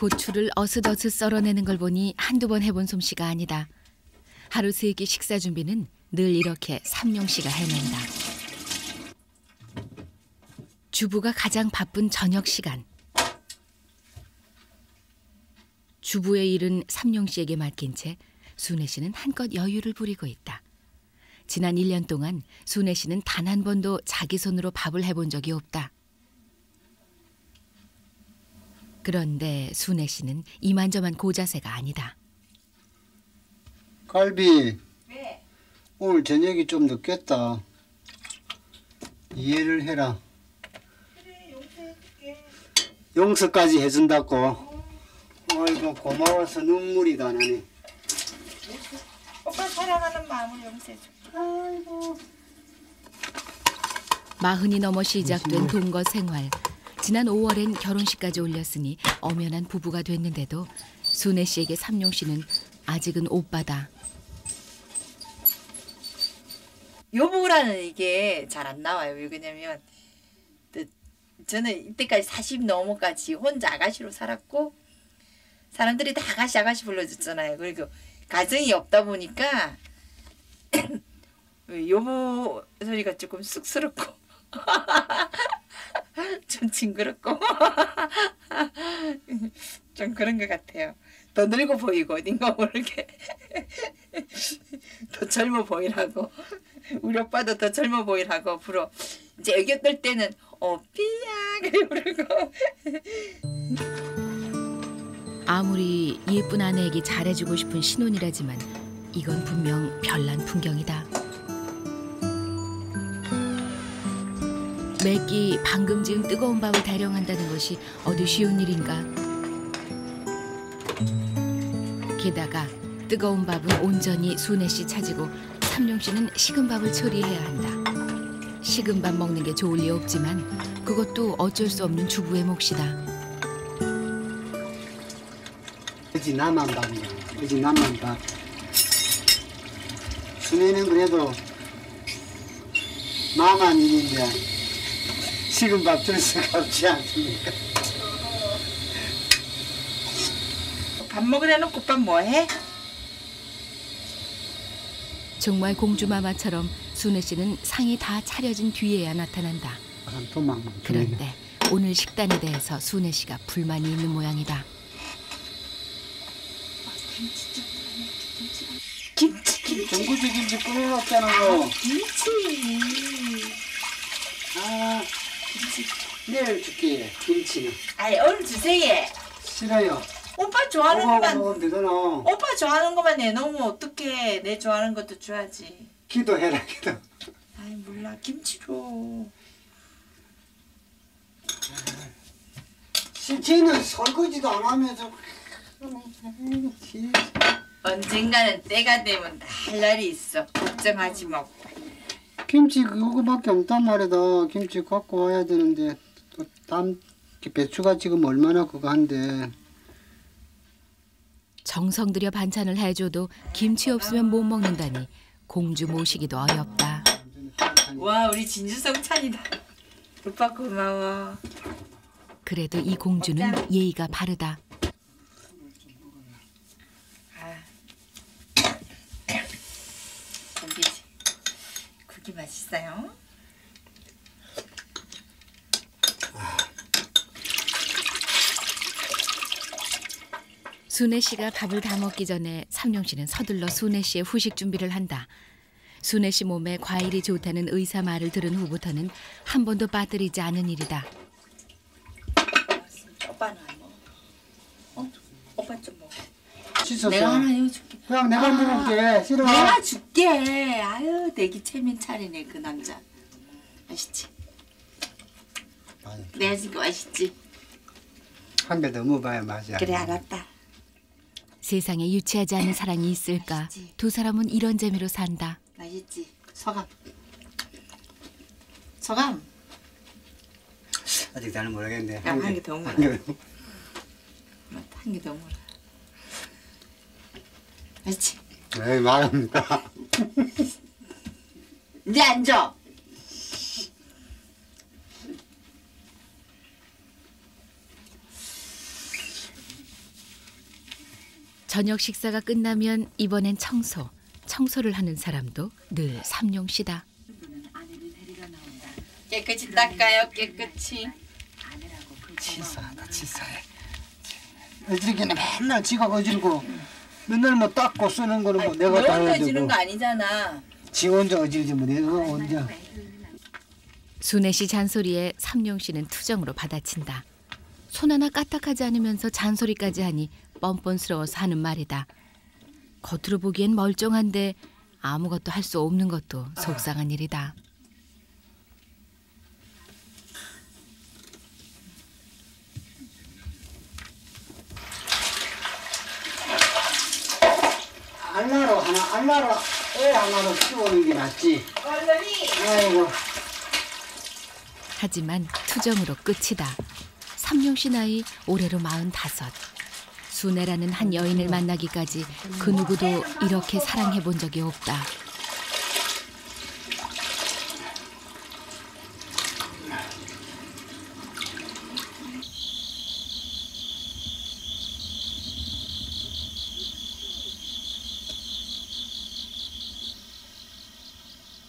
고추를 어슷어슷 썰어내는 걸 보니 한두 번 해본 솜씨가 아니다. 하루 세 끼 식사 준비는 늘 이렇게 삼룡 씨가 해낸다. 주부가 가장 바쁜 저녁 시간. 주부의 일은 삼룡 씨에게 맡긴 채 순애 씨는 한껏 여유를 부리고 있다. 지난 1년 동안 순애 씨는 단 한 번도 자기 손으로 밥을 해본 적이 없다. 그런데 순애 씨는 이만저만 고자세가 아니다. 갈비, 왜? 오늘 저녁이 좀 늦겠다. 이해를 해라. 그래, 용서해줄게. 용서까지 해준다고. 아이고 고마워서 눈물이 다 나네. 오빠 사랑하는 마음을 용서해줄게. 아이고. 40이 넘어 시작된 동거 생활. 지난 5월엔 결혼식까지 올렸으니 엄연한 부부가 됐는데도 순애 씨에게 삼룡 씨는 아직은 오빠다. 여보라는 이게 잘 안 나와요. 왜 그러냐면 저는 이때까지 40 넘어까지 혼자 아가씨로 살았고 사람들이 다 아가씨 아가씨 불러줬잖아요. 그리고 가정이 없다 보니까 여보 소리가 조금 쑥스럽고 좀 징그럽고 좀 그런 것 같아요. 더 늙어 보이고 어딘가 모르게 더 젊어 보이라고 우리 오빠도 더 젊어 보이라고 앞으로 이제 애교 떨 때는 오삐야 그래 부르고. 아무리 예쁜 아내에게 잘해주고 싶은 신혼이라지만 이건 분명 별난 풍경이다. 매끼 방금 지은 뜨거운 밥을 대령한다는 것이 어디 쉬운 일인가. 게다가 뜨거운 밥은 온전히 순애 씨 차지고 삼룡 씨는 식은 밥을 처리해야 한다. 식은 밥 먹는 게 좋을 리 없지만 그것도 어쩔 수 없는 주부의 몫이다. 그지 나만 밥이야. 그지 나만 밥. 순애는 그래도 나만 일인데 식은 밥 줄 수가 없지 않습니까? 밥 먹으려 놓고 오빠 뭐해? 정말 공주마마처럼 순애 씨는 상이 다 차려진 뒤에야 나타난다. 도망. 그런데 오늘 식단에 대해서 순애 씨가 불만이 있는 모양이다. 김치 전구지 김치 끓여놨잖아. 김치. 아, 내일 줄게. 김치는. 아이 오늘 주세요. 싫어요. 오빠 좋아하는 오빠하고 것만 먹으면 되잖아. 오빠 좋아하는 것만 내놓으면 어떡해. 내 좋아하는 것도 줘야지. 기도해라 기도. 아이 몰라 김치로. 쟤는 설거지도 안 하면서. 언젠가는 때가 되면 할 날이 있어. 걱정하지 마. 김치 그거밖에 없단 말이다. 김치 갖고 와야 되는데 또 다음 배추가 지금 얼마나 그거 한데. 정성 들여 반찬을 해줘도 김치 없으면 못 먹는다니 공주 모시기도 어렵다. 와 우리 진주성찬이다. 오빠 고마워. 그래도 이 공주는 예의가 바르다. 여기지. 국이 맛있어요. 순애 씨가 밥을 다 먹기 전에 삼룡 씨는 서둘러 순애 씨의 후식 준비를 한다. 순애 씨 몸에 과일이 좋다는 의사 말을 들은 후부터는 한 번도 빠뜨리지 않은 일이다. 오빠는 안 먹어. 오빠 좀 먹어. 씻었어. 내가 하나 해줄게. 그냥 내가 먹을게. 싫어. 내가 줄게. 아유 내기 체면 차리네 그 남자. 맛있지? 내가 준거 맛있지? 한 배 더 먹어봐야 맛이야. 그래 알았다. 세상에 유치하지 않은 사랑이 있을까? 두 사람은 이런 재미로 산다. 맛있지? 소감. 소감. 아직 잘 모르겠네. 한 개 더 먹어. 한 개 더 먹어. 맛있지? 네, 말합니다. 이제 앉아. 저녁 식사가 끝나면 이번엔 청소를 하는 사람도 늘 삼룡씨다. 깨끗이 닦아요. 깨끗이. 치사하다 치사해. 어지르기는 맨날 지가 어지르고 맨날 뭐 닦고 쓰는 거는 뭐 내가 다 해야 지는 되고. 거 아니잖아. 지 혼자 어지르지 뭐 내가 혼자. 순애씨 잔소리에 삼룡씨는 투정으로 받아친다. 손 하나 까딱하지 않으면서 잔소리까지 하니 뻔뻔스러워서 하는 말이다. 겉으로 보기엔 멀쩡한데 아무것도 할 수 없는 것도 속상한 일이다. 알라로 애 하나로 키우는 게 낫지. 아이고. 하지만 투정으로 끝이다. 삼룡씨 나이 올해로 45. 순애라는 한 여인을 만나기까지 그 누구도 이렇게 사랑해 본 적이 없다.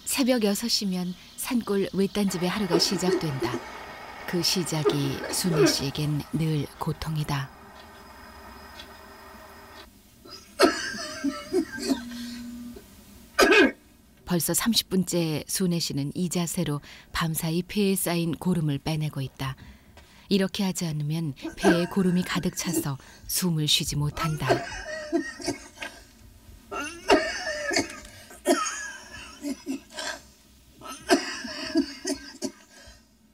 새벽 6시면 산골 외딴 집의 하루가 시작된다. 그 시작이 순애 씨에겐 늘 고통이다. 벌써 30분째 순애 씨는 이 자세로 밤사이 폐에 쌓인 고름을 빼내고 있다. 이렇게 하지 않으면 폐에 고름이 가득 차서 숨을 쉬지 못한다.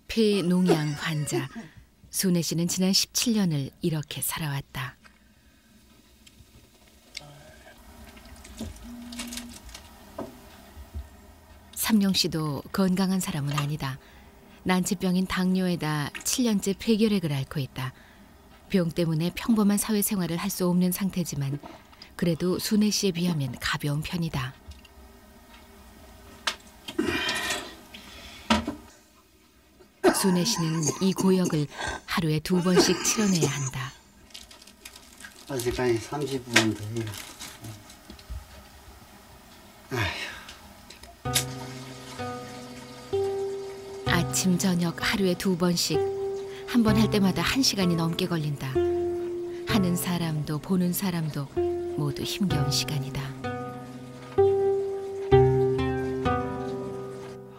폐농양 환자. 순애 씨는 지난 17년을 이렇게 살아왔다. 삼룡 씨도 건강한 사람은 아니다. 난치병인 당뇨에다 7년째 폐결핵을 앓고 있다. 병 때문에 평범한 사회생활을 할 수 없는 상태지만 그래도 순애 씨에 비하면 가벼운 편이다. 순애 씨는 이 고역을 하루에 2번씩 치러내야 한다. 아직까지 30분 더 해요. 아침 저녁 하루에 2번씩 한 번 할 때마다 1시간이 넘게 걸린다. 하는 사람도 보는 사람도 모두 힘겨운 시간이다.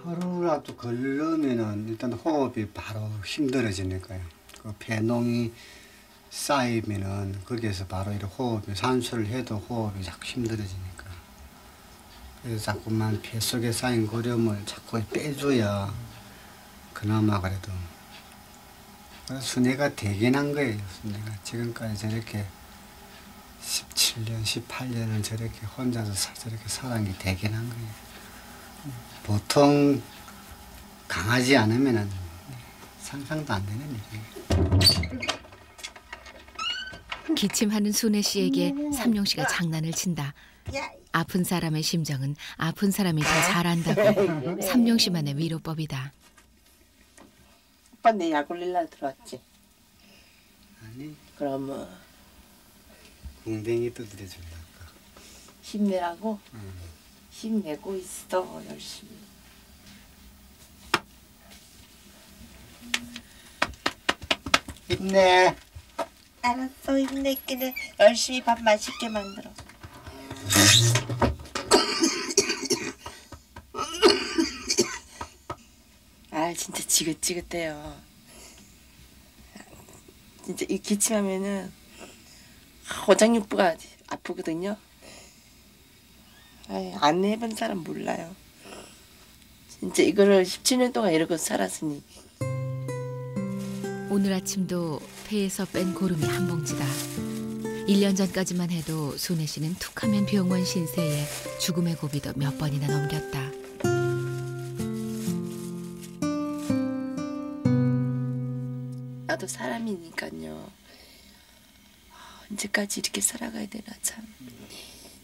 하루라도 걸르면은 일단 호흡이 바로 힘들어지니까요. 그 폐농이 쌓이면은 거기에서 바로 이렇게 호흡이 산수를 해도 호흡이 자꾸 힘들어지니까. 그래서 자꾸만 폐 속에 쌓인 고름을 자꾸 빼줘야 그나마 그래도. 그래서 순애가 되긴 한 거예요. 순애가 지금까지 저렇게 17년, 18년을 저렇게 혼자서 저렇게 살아온 게 되긴 한 거예요. 보통 강하지 않으면은 상상도 안 되는 일이에요. 기침하는 순애 씨에게 삼룡 씨가 장난을 친다. 아픈 사람의 심정은 아픈 사람이 더 잘 안다고 삼룡 씨만의 위로법이다. 오빠 내 약 올릴라 들어왔지? 아니, 그러면 궁뎅이 두드려 줄까? 힘내라고? 힘내고 있어 열심히. 힘내. 알았어 힘낼게. 열심히 밥 맛있게 만들어. 아 진짜 지긋지긋해요. 진짜 이 기침하면은 오장육부가 아프거든요. 안 해본 사람 몰라요. 진짜 이거를 17년 동안 이러고 살았으니. 오늘 아침도 폐에서 뺀 고름이 한 봉지다. 1년 전까지만 해도 순애 씨는 툭하면 병원 신세에 죽음의 고비도 몇 번이나 넘겼다. 나도 사람이니까요. 언제까지 이렇게 살아가야 되나 참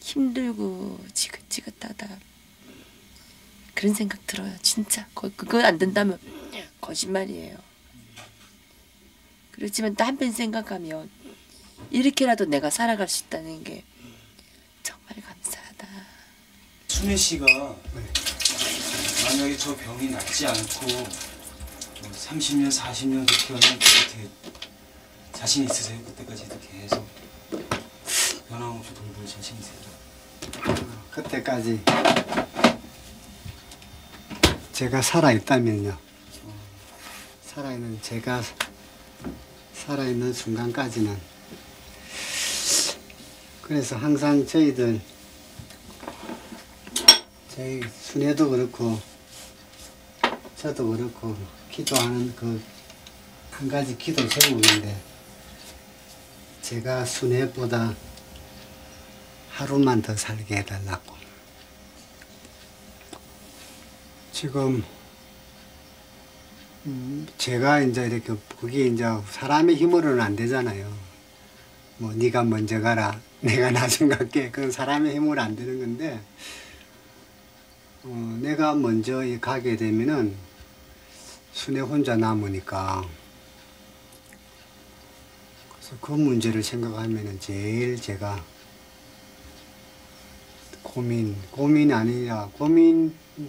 힘들고 지긋지긋하다. 그런 생각 들어요. 진짜 그거 안 된다면 거짓말이에요. 그렇지만 또 한편 생각하면 이렇게라도 내가 살아갈 수 있다는 게 정말 감사하다. 순애 씨가 만약에 저 병이 낫지 않고 30년, 40년 그렇게 어떻게 자신 있으세요? 그때까지도 계속 변함없이 돌볼 자신이세요? 그때까지 제가 살아있다면요. 제가 살아있는 순간까지는. 그래서 항상 저희 순애도 그렇고 저도 그렇고 기도하는 그 한 가지 기도 제목인데, 제가 순애보다 하루만 더 살게 해달라고. 지금 제가 이제 이렇게 그게 이제 사람의 힘으로는 안 되잖아요. 뭐 네가 먼저 가라, 내가 나중 갈게. 그건 사람의 힘으로 안 되는 건데, 내가 먼저 가게 되면은 순애 혼자 남으니까. 그래서 그 문제를 생각하면은 제일 제가 고민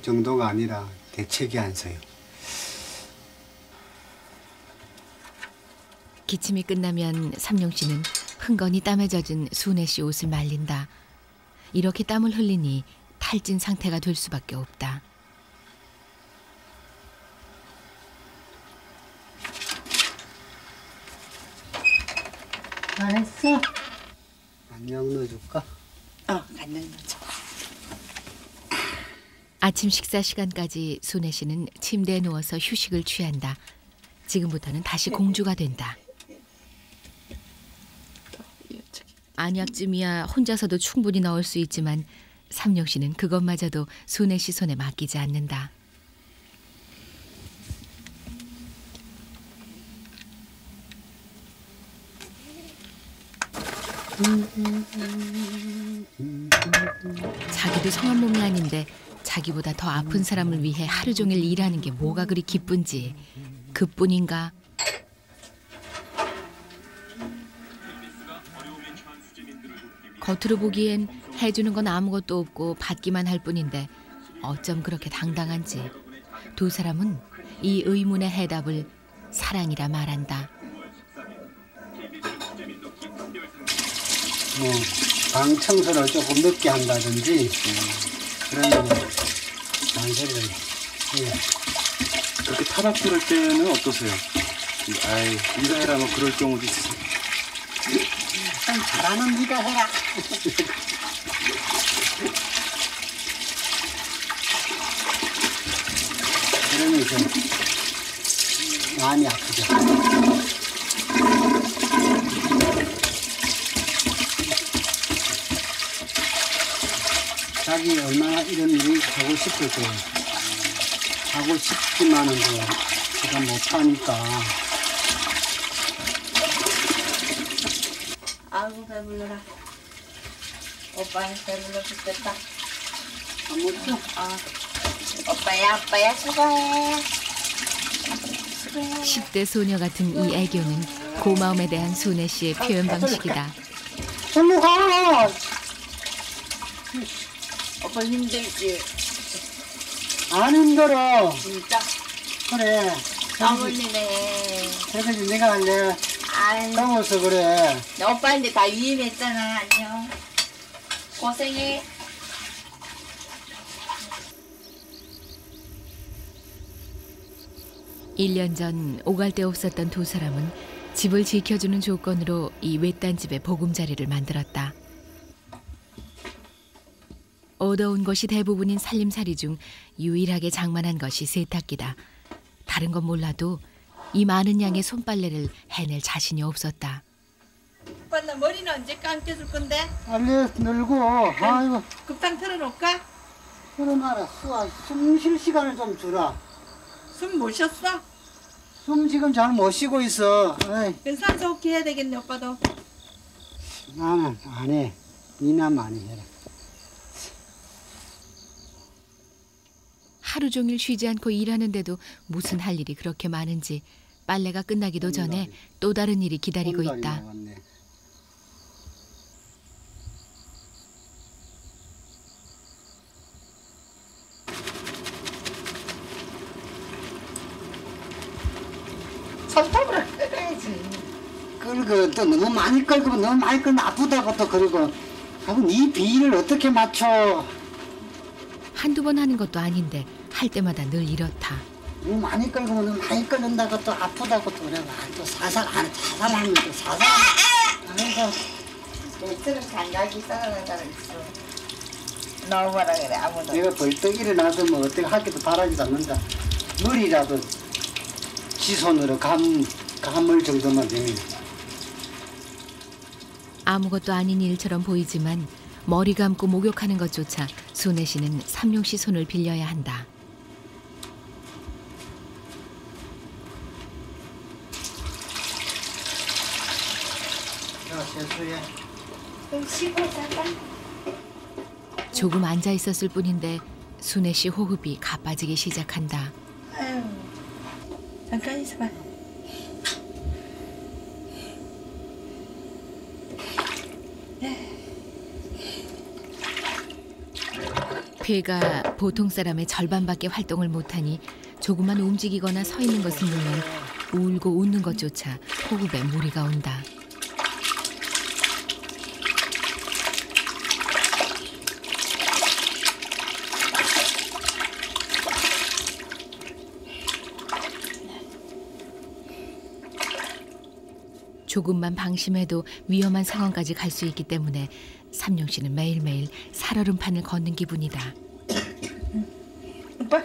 정도가 아니라 대책이 안 서요. 기침이 끝나면 삼룡 씨는 흥건히 땀에 젖은 순애 씨 옷을 말린다. 이렇게 땀을 흘리니 탈진 상태가 될 수밖에 없다. 알았어. 안녕 넣어줄까? 안녕 넣어줘. 아침 식사 시간까지 순애 씨는 침대에 누워서 휴식을 취한다. 지금부터는 다시 공주가 된다. 안약쯤이야 혼자서도 충분히 넣을 수 있지만 삼룡 씨는 그것마저도 순애 씨 손에 맡기지 않는다. 자기도 성한 몸이 아닌데 자기보다 더 아픈 사람을 위해 하루 종일 일하는 게 뭐가 그리 기쁜지. 그뿐인가? 겉으로 보기엔 해주는 건 아무것도 없고 받기만 할 뿐인데 어쩜 그렇게 당당한지. 두 사람은 이 의문의 해답을 사랑이라 말한다. 뭐 방 청소를 조금 늦게 한다든지 그런 잔소리를 해요. 그렇게 타박스럴 때는 어떠세요? 아이, 네가 해라 뭐 그럴 경우도 있으세요? 잘하는 네가 해라. 그러면서 마음이 아프죠. 자기 얼마나 이런 일을 하고 싶을 거예요. 하고 싶지만은 제가 못하니까. 아이고 배불러라. 오빠는 배불러 죽겠다. 아무튼 오빠야 수고해. 수고해. 10대 소녀 같은 이 애교는 고마움에 대한 순애 씨의 표현 방식이다. 절로 가. 오빠 힘들지? 안 힘들어. 진짜 그래. 땀 흘리네. 그래서 내가 할래. 아이, 더워서 그래. 오빠한테 다 위임했잖아. 안녕. 고생해. 일 년 전 오갈 데 없었던 두 사람은 집을 지켜주는 조건으로 이 외딴 집에 보금자리를 만들었다. 얻어온 것이 대부분인 살림살이 중 유일하게 장만한 것이 세탁기다. 다른 건 몰라도 이 많은 양의 손빨래를 해낼 자신이 없었다. 오빠 나 머리는 언제 감겨줄 건데? 빨리 늘고. 아이고. 급탕 틀어놓을까? 그럼 알았어. 숨 쉴 시간을 좀 주라. 숨 못 쉬었어? 숨 지금 잘 못 쉬고 있어. 에이, 산소 호흡기 해야 되겠네 오빠도. 나는 안 해. 니나 많이 해라. 하루 종일 쉬지 않고 일하는데도 무슨 할 일이 그렇게 많은지 빨래가 끝나기도 전에 또 다른 일이 기다리고 있다. 먹었네. 끌고 또 너무 많이 끌고 너무 많이 끌면 아프다고 또 그러고 하고 이 비율을 어떻게 맞춰? 한두 번 하는 것도 아닌데 할 때마다 늘 이렇다. 너무 많이 끌고 너무 많이 끌는다고 또 아프다고 또 그래. 또 사살하면 또 사살. 아이고. 내처럼 장각이 싸가는 사람 있어. 나오마라 그래 아무도. 내가 벌떡 일어나서 뭐 어떻게 하기도 바라지도 않는다. 머리라도 지 손으로 감을 정도만 되면. 아무것도 아닌 일처럼 보이지만 머리 감고 목욕하는 것조차 순애 씨는 삼룡 씨 손을 빌려야 한다. 야, 세수해. 쉬고 잠깐. 조금 앉아 있었을 뿐인데 순애 씨 호흡이 가빠지기 시작한다. 아유, 잠깐 있어봐. 폐가 보통 사람의 절반밖에 활동을 못하니 조금만 움직이거나 서 있는 것은 물론 울고 웃는 것조차 호흡에 무리가 온다. 조금만 방심해도 위험한 상황까지 갈 수 있기 때문에 삼룡 씨는 매일매일 살얼음판을 걷는 기분이다. 오빠,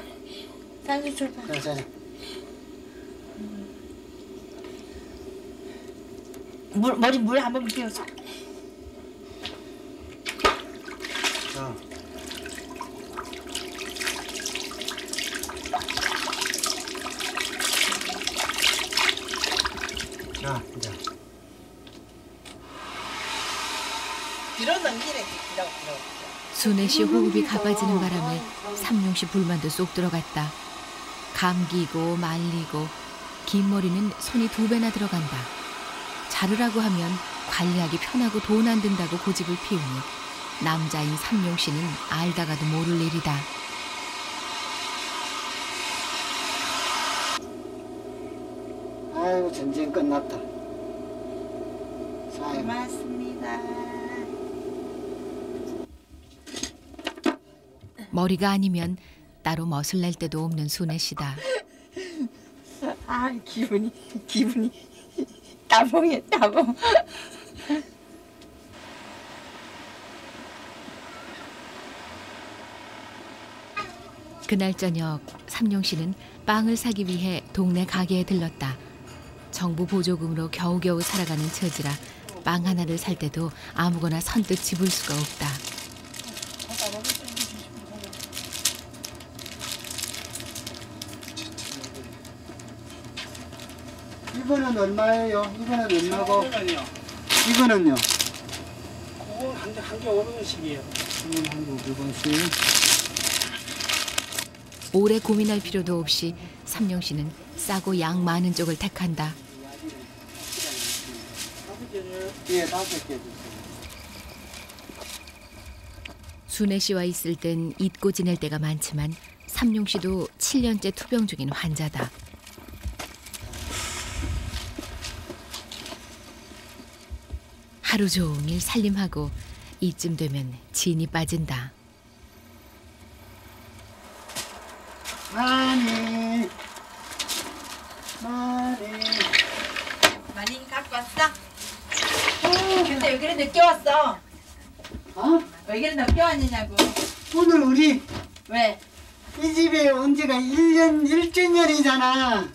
쌍수 줘봐. 자. 머리 물 한번 비워줘. 자. 자, 이제. 뒤로 넘기래, 뒤로. 순애 씨 호흡이 가빠지는 바람에 삼룡 씨 불만도 쏙 들어갔다. 감기고 말리고 긴 머리는 손이 2배나 들어간다. 자르라고 하면 관리하기 편하고 돈 안 든다고 고집을 피우니 남자인 삼룡 씨는 알다가도 모를 일이다. 아이고, 전쟁 끝났다. 고맙습니다. 머리가 아니면 따로 멋을 낼 때도 없는 순애 씨다. 아, 기분이 따봉이야, 따봉. 그날 저녁 삼룡 씨는 빵을 사기 위해 동네 가게에 들렀다. 정부 보조금으로 겨우겨우 살아가는 처지라 빵 하나를 살 때도 아무거나 선뜻 집을 수가 없다. 이거는 얼마예요? 이거는 얼마고? 이거는요. 이거는요? 그건 한 개 500원씩이에요. 이건 한 500원씩. 오래 고민할 필요도 없이 삼룡 씨는 싸고 양 많은 쪽을 택한다. 예, 5개 주세요. 순애 씨와 있을 땐 잊고 지낼 때가 많지만 삼룡 씨도 7년째 투병 중인 환자다. 하루 종일 살림하고 이쯤 되면 진이 빠진다. 많이 많이 갖고 왔어? 근데 왜 그래 늦게 왔어? 어? 왜 그래 늦게 왔느냐고. 오늘 우리 왜? 이 집에 온 지가 1년 1주년이잖아.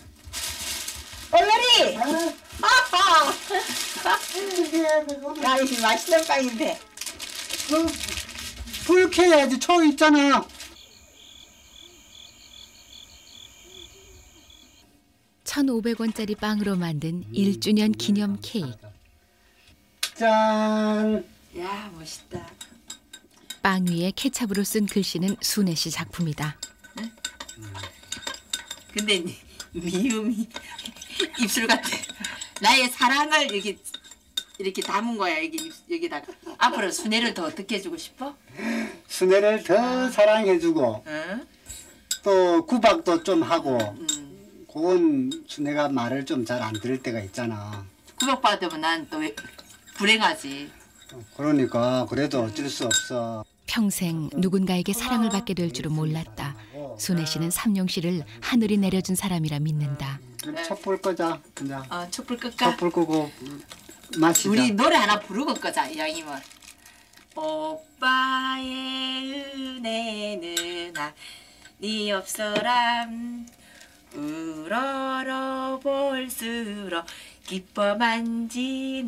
얼라리! 아하! 오늘 야, 이 맛있는 빵인데. 불 켜야지. 초 있잖아. $1,500원짜리 빵으로 만든 1주년 기념 케이크. 짠. 야, 멋있다. 빵 위에 케찹으로 쓴 글씨는 순애 씨 작품이다. 근데 미음이 입술 같아. 나의 사랑을 이렇게 담은 거야. 여기다가. 앞으로 순애를 더 어떻게 해주고 싶어? 순애를 더 사랑해주고 응? 또 구박도 좀 하고 그건 순애가 말을 좀 잘 안 들을 때가 있잖아. 구박받으면 난 또 불행하지. 그러니까 그래도 어쩔 수 없어. 평생 누군가에게 사랑을 받게 될 줄은 몰랐다. 순애 씨는 삼룡 씨를 하늘이 내려준 사람이라 믿는다. 촛불 끄자. 그냥 촛불 끌까? 촛불 끄고 마시자. 우리 노래 하나 부르고 끄자, 양이면. 오빠의 은혜는 네 없어라 우러러 볼수록 기뻐만지네.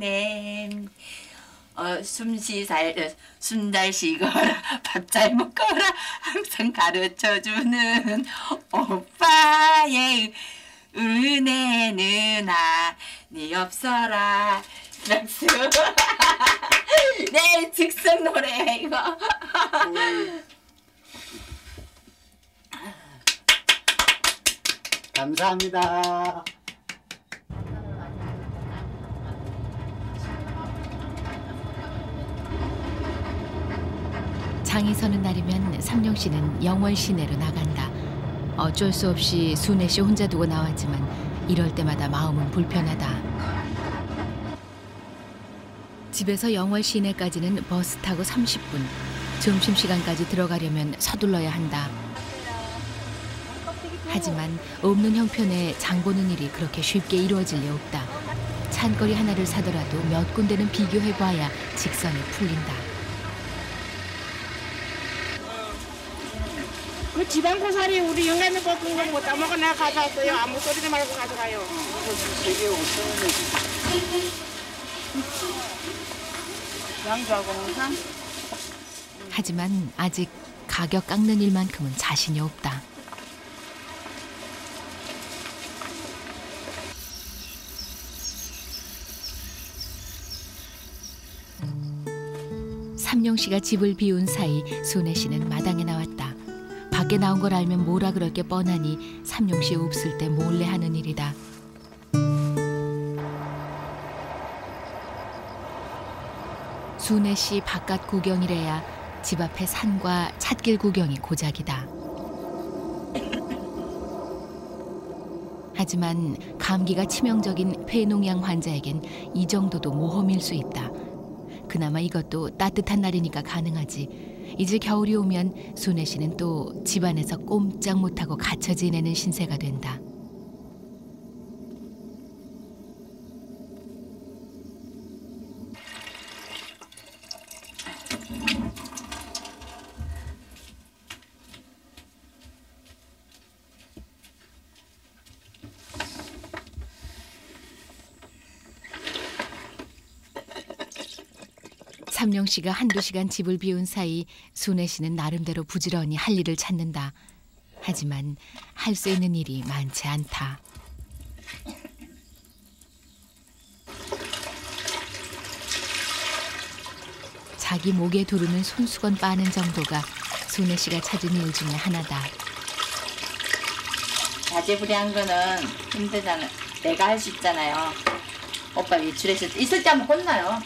숨 잘 쉬거라 밥 잘 먹거라 항상 가르쳐주는 오빠의 은혜는 네 없어라. 박수. 내 즉석 노래 이거. 감사합니다. 장이 서는 날이면 삼룡 씨는 영월 시내로 나간다. 어쩔 수 없이 순애 씨 혼자 두고 나왔지만 이럴 때마다 마음은 불편하다. 집에서 영월 시내까지는 버스 타고 30분. 점심시간까지 들어가려면 서둘러야 한다. 하지만 없는 형편에 장 보는 일이 그렇게 쉽게 이루어질 리 없다. 찬거리 하나를 사더라도 몇 군데는 비교해봐야 직성이 풀린다. 그 지방 고사리 우리 영감이 볶은 거 못 따먹어 내가 가져왔어요. 아무 소리도 말고 가져가요. 되게 5,000원이지. 양주하고 항상. 하지만 아직 가격 깎는 일만큼은 자신이 없다. 삼룡 씨가 집을 비운 사이 순애 씨는 마당에 나왔다. 밖에 나온 걸 알면 뭐라 그럴 게 뻔하니 삼룡 씨 없을 때 몰래 하는 일이다. 순애 씨 바깥 구경이래야 집 앞에 산과 찻길 구경이 고작이다. 하지만 감기가 치명적인 폐농양 환자에겐 이 정도도 모험일 수 있다. 그나마 이것도 따뜻한 날이니까 가능하지. 이제 겨울이 오면 순애 씨는 또 집안에서 꼼짝 못하고 갇혀 지내는 신세가 된다. 삼룡 씨가 한두 시간 집을 비운 사이 순애 씨는 나름대로 부지런히 할 일을 찾는다. 하지만 할 수 있는 일이 많지 않다. 자기 목에 두르는 손수건 빠는 정도가 순애 씨가 찾은 일 중에 하나다. 자제부리한 거는 힘들잖아. 내가 할 수 있잖아요. 오빠 외출했을 때 있을 때 하면 혼나요.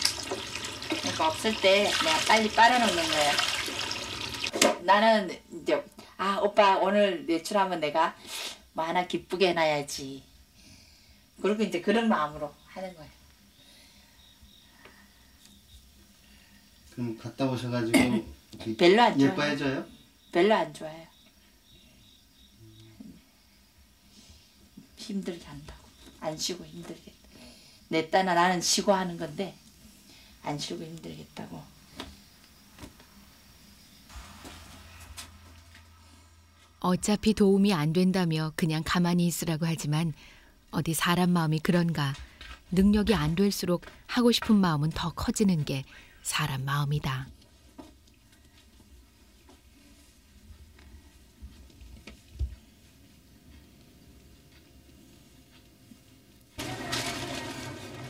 그러니까 없을 때 내가 빨리 빨아놓는 거예요. 나는 이제 오빠 오늘 외출하면 내가 뭐 하나 기쁘게 해놔야지. 그리고 이제 그런 마음으로 하는 거예요. 그럼 갔다 오셔가지고 별로 안 좋아요. 예뻐해줘요? 별로 안 좋아요. 힘들게 한다고. 안 쉬고 힘들게. 내 딸은 나는 쉬고 하는 건데 안 쉬고 힘들겠다고. 어차피 도움이 안 된다며 그냥 가만히 있으라고 하지만 어디 사람 마음이 그런가. 능력이 안 될수록 하고 싶은 마음은 더 커지는 게 사람 마음이다.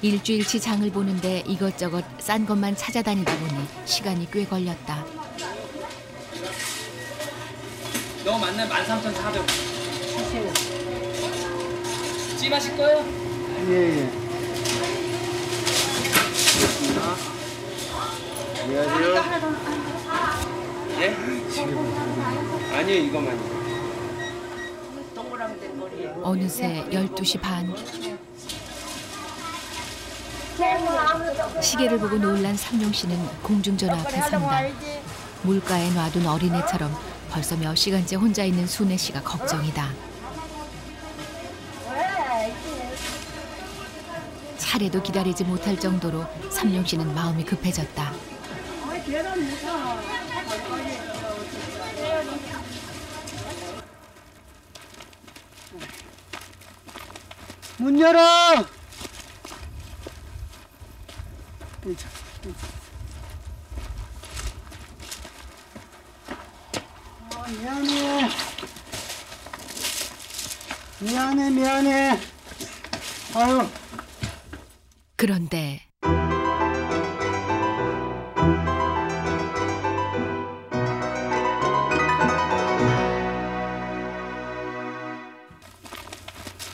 일주일치 장을 보는데 이것저것 싼 것만 찾아다니다 보니 시간이 꽤 걸렸다. 너 맞네 13,400원. 찜하실 거예요? 예예. 안녕하세요. 예? 아니요 이거만요. 동그라미 된 머리에. 어느새 12시 반. 시계를 보고 놀란 삼룡 씨는 공중전화 앞에 선다. 물가에 놔둔 어린애처럼 벌써 몇 시간째 혼자 있는 순애 씨가 걱정이다. 차례도 기다리지 못할 정도로 삼룡 씨는 마음이 급해졌다. 문 열어! 미안해. 미안해. 아유. 그런데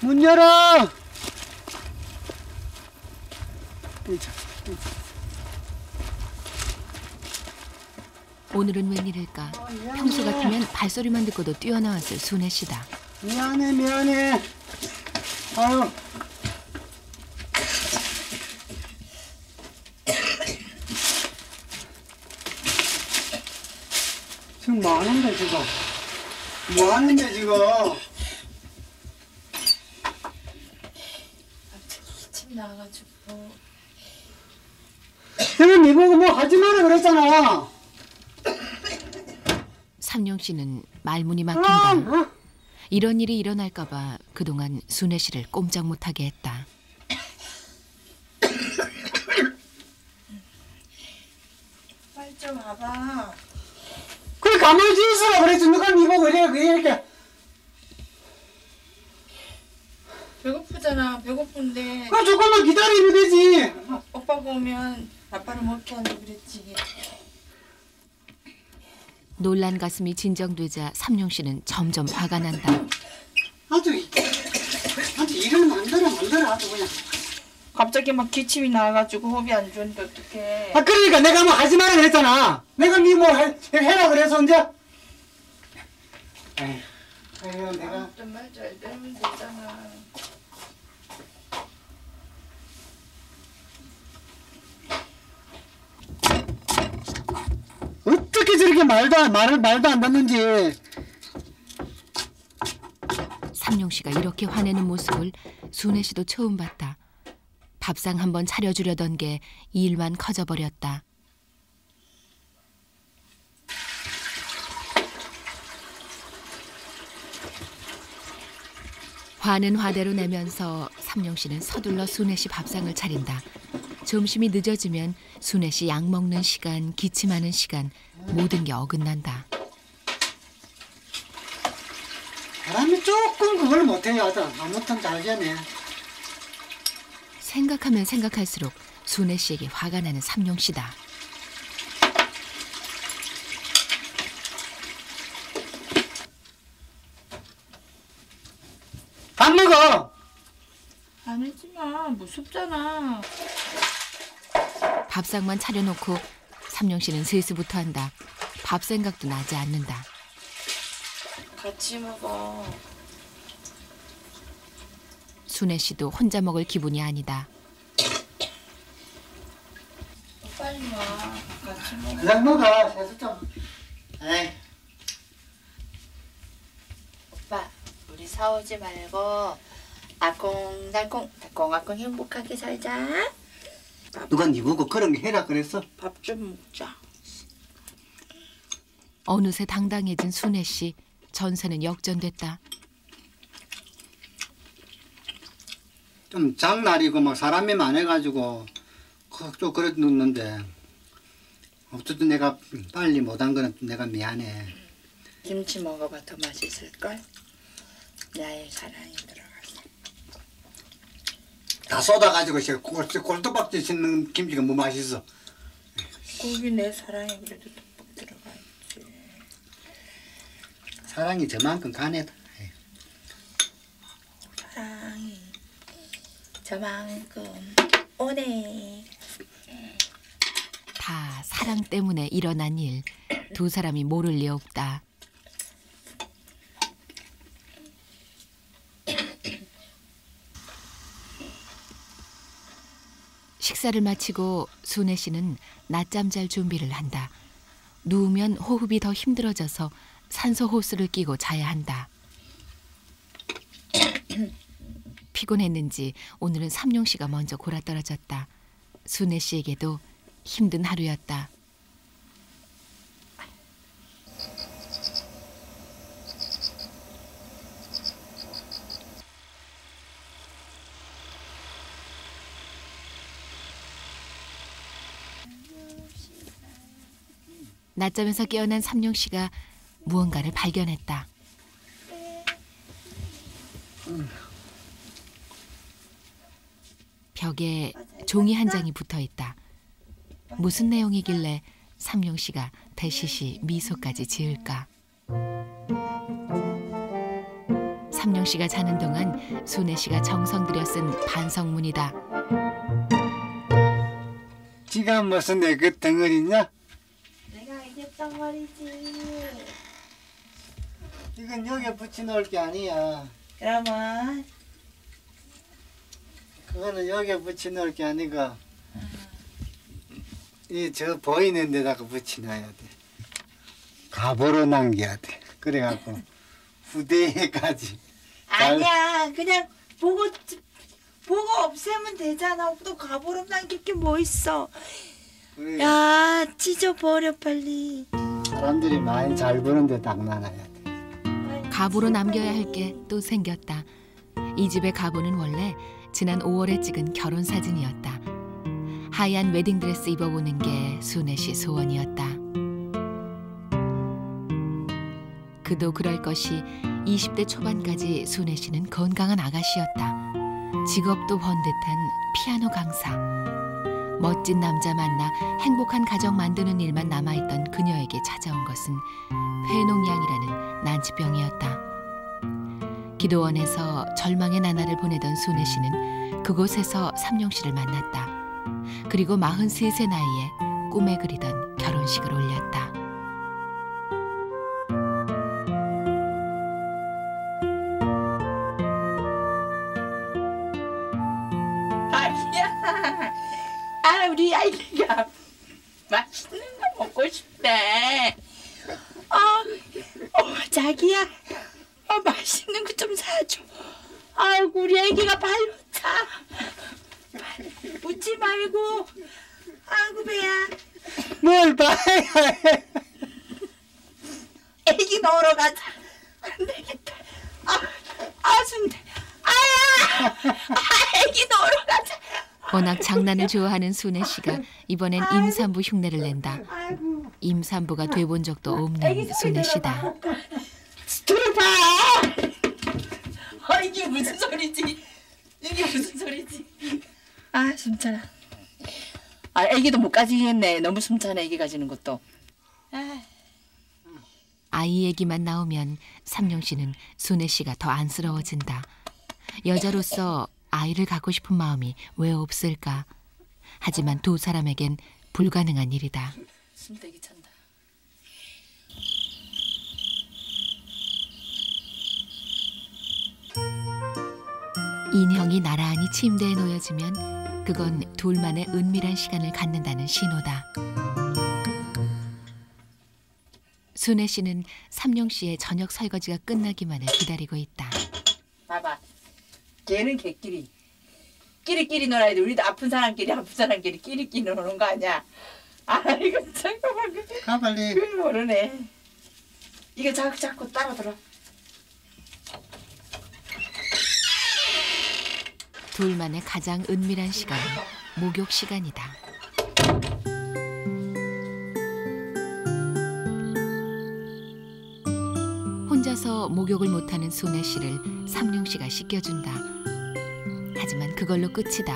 문 열어! 오늘은 웬일일까? 평소 같으면 발소리만 듣고도 뛰어나왔을 순애 씨다. 미안해. 아유. 지금 뭐 하는데 지금? 뭐 하는데 지금? 집 나와가지고 내가 네 보고 뭐 하지 마라 그랬잖아. 삼룡 씨는 말문이 막힌다. 이런 일이 일어날까 봐 그동안 순애 씨를 꼼짝 못하게 했다. 빨리 좀 와봐. 그래 가만히 있으라 그랬지. 누가 네 보고 이렇게. 배고프잖아. 배고픈데 그럼 조금만 기다리면 되지. 오빠가 오면 아빠를 먹게 하려고 그랬지. 놀란 가슴이 진정되자 삼룡 씨는 점점 화가 난다. 아주 일을 만들어 아주 그냥. 갑자기 막 기침이 나와가지고 호흡이 안 좋은데 어떡해. 아 그러니까 내가 뭐 하지 마라 그랬잖아. 내가 네 뭐 해라 그래서 이제. 에휴 내가. 말 잘 들으면 되잖아. 어떻게 저렇게 말도 안 듣는지. 삼룡 씨가 이렇게 화내는 모습을 순애 씨도 처음 봤다. 밥상 한번 차려주려던 게 일만 커져버렸다. 화는 화대로 내면서 삼룡 씨는 서둘러 순애 씨 밥상을 차린다. 점심이 늦어지면 순애 씨 약 먹는 시간, 기침하는 시간 모든 게 어긋난다. 사람이 조금 그걸 못해요. 아무튼 잘 되네. 생각하면 생각할수록 순애 씨에게 화가 나는 삼룡 씨다. 밥 먹어. 안 했지 마. 무섭잖아. 밥상만 차려놓고 삼룡 씨는 세수부터 한다. 밥 생각도 나지 않는다. 같이 먹어. 순애 씨도 혼자 먹을 기분이 아니다. 빨리 와. 같이 먹어. 그냥 먹어. 세수 좀. 에이. 오빠, 우리 싸우지 말고 알콩달콩 달콩알콩 행복하게 살자. 누가 네 보고 그런 게 해라 그랬어? 밥 좀 먹자. 어느새 당당해진 순애 씨. 전세는 역전됐다. 좀 장날이고 막 사람이 많아가지고 좀 그랬는데 어쨌든 내가 빨리 못한 거는 내가 미안해. 김치 먹어봐. 더 맛있을걸? 나의 사랑이 들어갔어. 다 쏟아가지고 꼴뚜박질 씻는 김치가 뭐 맛있어. 거기 내 사랑이 그래도 듬뿍 들어가 있지. 사랑이 저만큼 가네다. 사랑이 저만큼 오네. 다 사랑 때문에 일어난 일. 두 사람이 모를 리 없다. 식사를 마치고 순애 씨는 낮잠 잘 준비를 한다. 누우면 호흡이 더 힘들어져서 산소 호스를 끼고 자야 한다. 피곤했는지 오늘은 삼룡 씨가 먼저 골아떨어졌다. 순애 씨에게도 힘든 하루였다. 낮잠에서 깨어난 삼룡 씨가 무언가를 발견했다. 벽에 종이 한 장이 붙어 있다. 무슨 내용이길래 삼룡 씨가 대시시 미소까지 지을까? 삼룡 씨가 자는 동안 순애 씨가 정성 들여 쓴 반성문이다. 지가 무슨 내 그 덩어리냐? 내가 이게 덩어리지. 이건 여기에 붙여놓을 게 아니야. 그러면 그거는 여기에 붙여놓을 게 아니고 이 저 보이는 데다가 붙여놔야 돼. 갑으로 남겨야 돼. 그래갖고 후대에까지 아니야. 그냥 보고 없애면 되잖아. 또 가보름 남길 게 뭐 있어. 그래. 야, 찢어버려 빨리. 사람들이 많이 잘 보는데 딱 놔놔야 돼. 가보로 남겨야 할 게 또 생겼다. 이 집의 가보는 원래 지난 5월에 찍은 결혼 사진이었다. 하얀 웨딩드레스 입어보는 게 순애 씨 소원이었다. 그도 그럴 것이 20대 초반까지 순애 씨는 건강한 아가씨였다. 직업도 번듯한 피아노 강사. 멋진 남자 만나 행복한 가정 만드는 일만 남아있던 그녀에게 찾아온 것은 폐농양이라는 난치병이었다. 기도원에서 절망의 나날을 보내던 순애 씨는 그곳에서 삼룡 씨를 만났다. 그리고 43세 나이에 꿈에 그리던 결혼식을 올렸다. 아니야. 아, 우리 아이가 맛있는 거 먹고 싶대. 자기야, 맛있는 거 좀 사줘. 아이고, 우리 애기가 발로 차. 웃지 말고. 아이고, 배야. 뭘 봐? 애기 넣으러 가자. 안 되겠다. 순대. 애기 넣으러 가자. 워낙 장난을 좋아하는 순애 씨가 이번엔 임산부 흉내를 낸다. 임산부가 돼본 적도 없는 순애 씨다. 들어봐. 이게 무슨 소리지? 이게 무슨 소리지? 숨차나. 애기도 못 가지겠네. 너무 숨차네, 애기 가지는 것도. 아이 얘기만 나오면 삼룡 씨는 순애 씨가 더 안쓰러워진다. 여자로서 아이를 갖고 싶은 마음이 왜 없을까? 하지만 두 사람에겐 불가능한 일이다. 숨대기 찬다. 인형이 나란히 침대에 놓여지면 그건 둘만의 은밀한 시간을 갖는다는 신호다. 순애 씨는 삼룡 씨의 저녁 설거지가 끝나기만을 기다리고 있다. 봐봐. 걔는 걔끼리. 끼리끼리 놀아야 돼. 우리도 아픈 사람끼리 끼리끼리 노는 거 아니야. 이거 잠깐만. 가 빨리. 그걸 모르네. 이거 자꾸 따라 들어. 둘만의 가장 은밀한 시간은 목욕 시간이다. 혼자서 목욕을 못하는 순애 씨를 삼룡 씨가 씻겨준다. 하지만 그걸로 끝이다.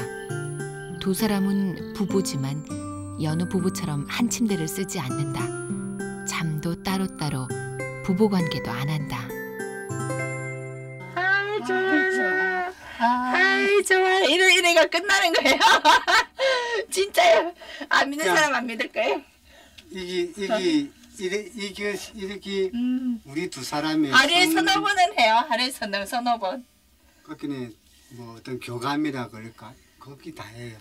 두 사람은 부부지만 여느 부부처럼 한 침대를 쓰지 않는다. 잠도 따로따로, 부부관계도 안 한다. 좋아. 이래가 끝나는 거예요. 진짜요. 안 믿는 사람 안 믿을 거예요. 이게 이렇게 우리 두 사람이 하루에 서너 번은 해요. 하루에 서너 번. 거기는 뭐 어떤 교감이라 그럴까? 거기 다 해요.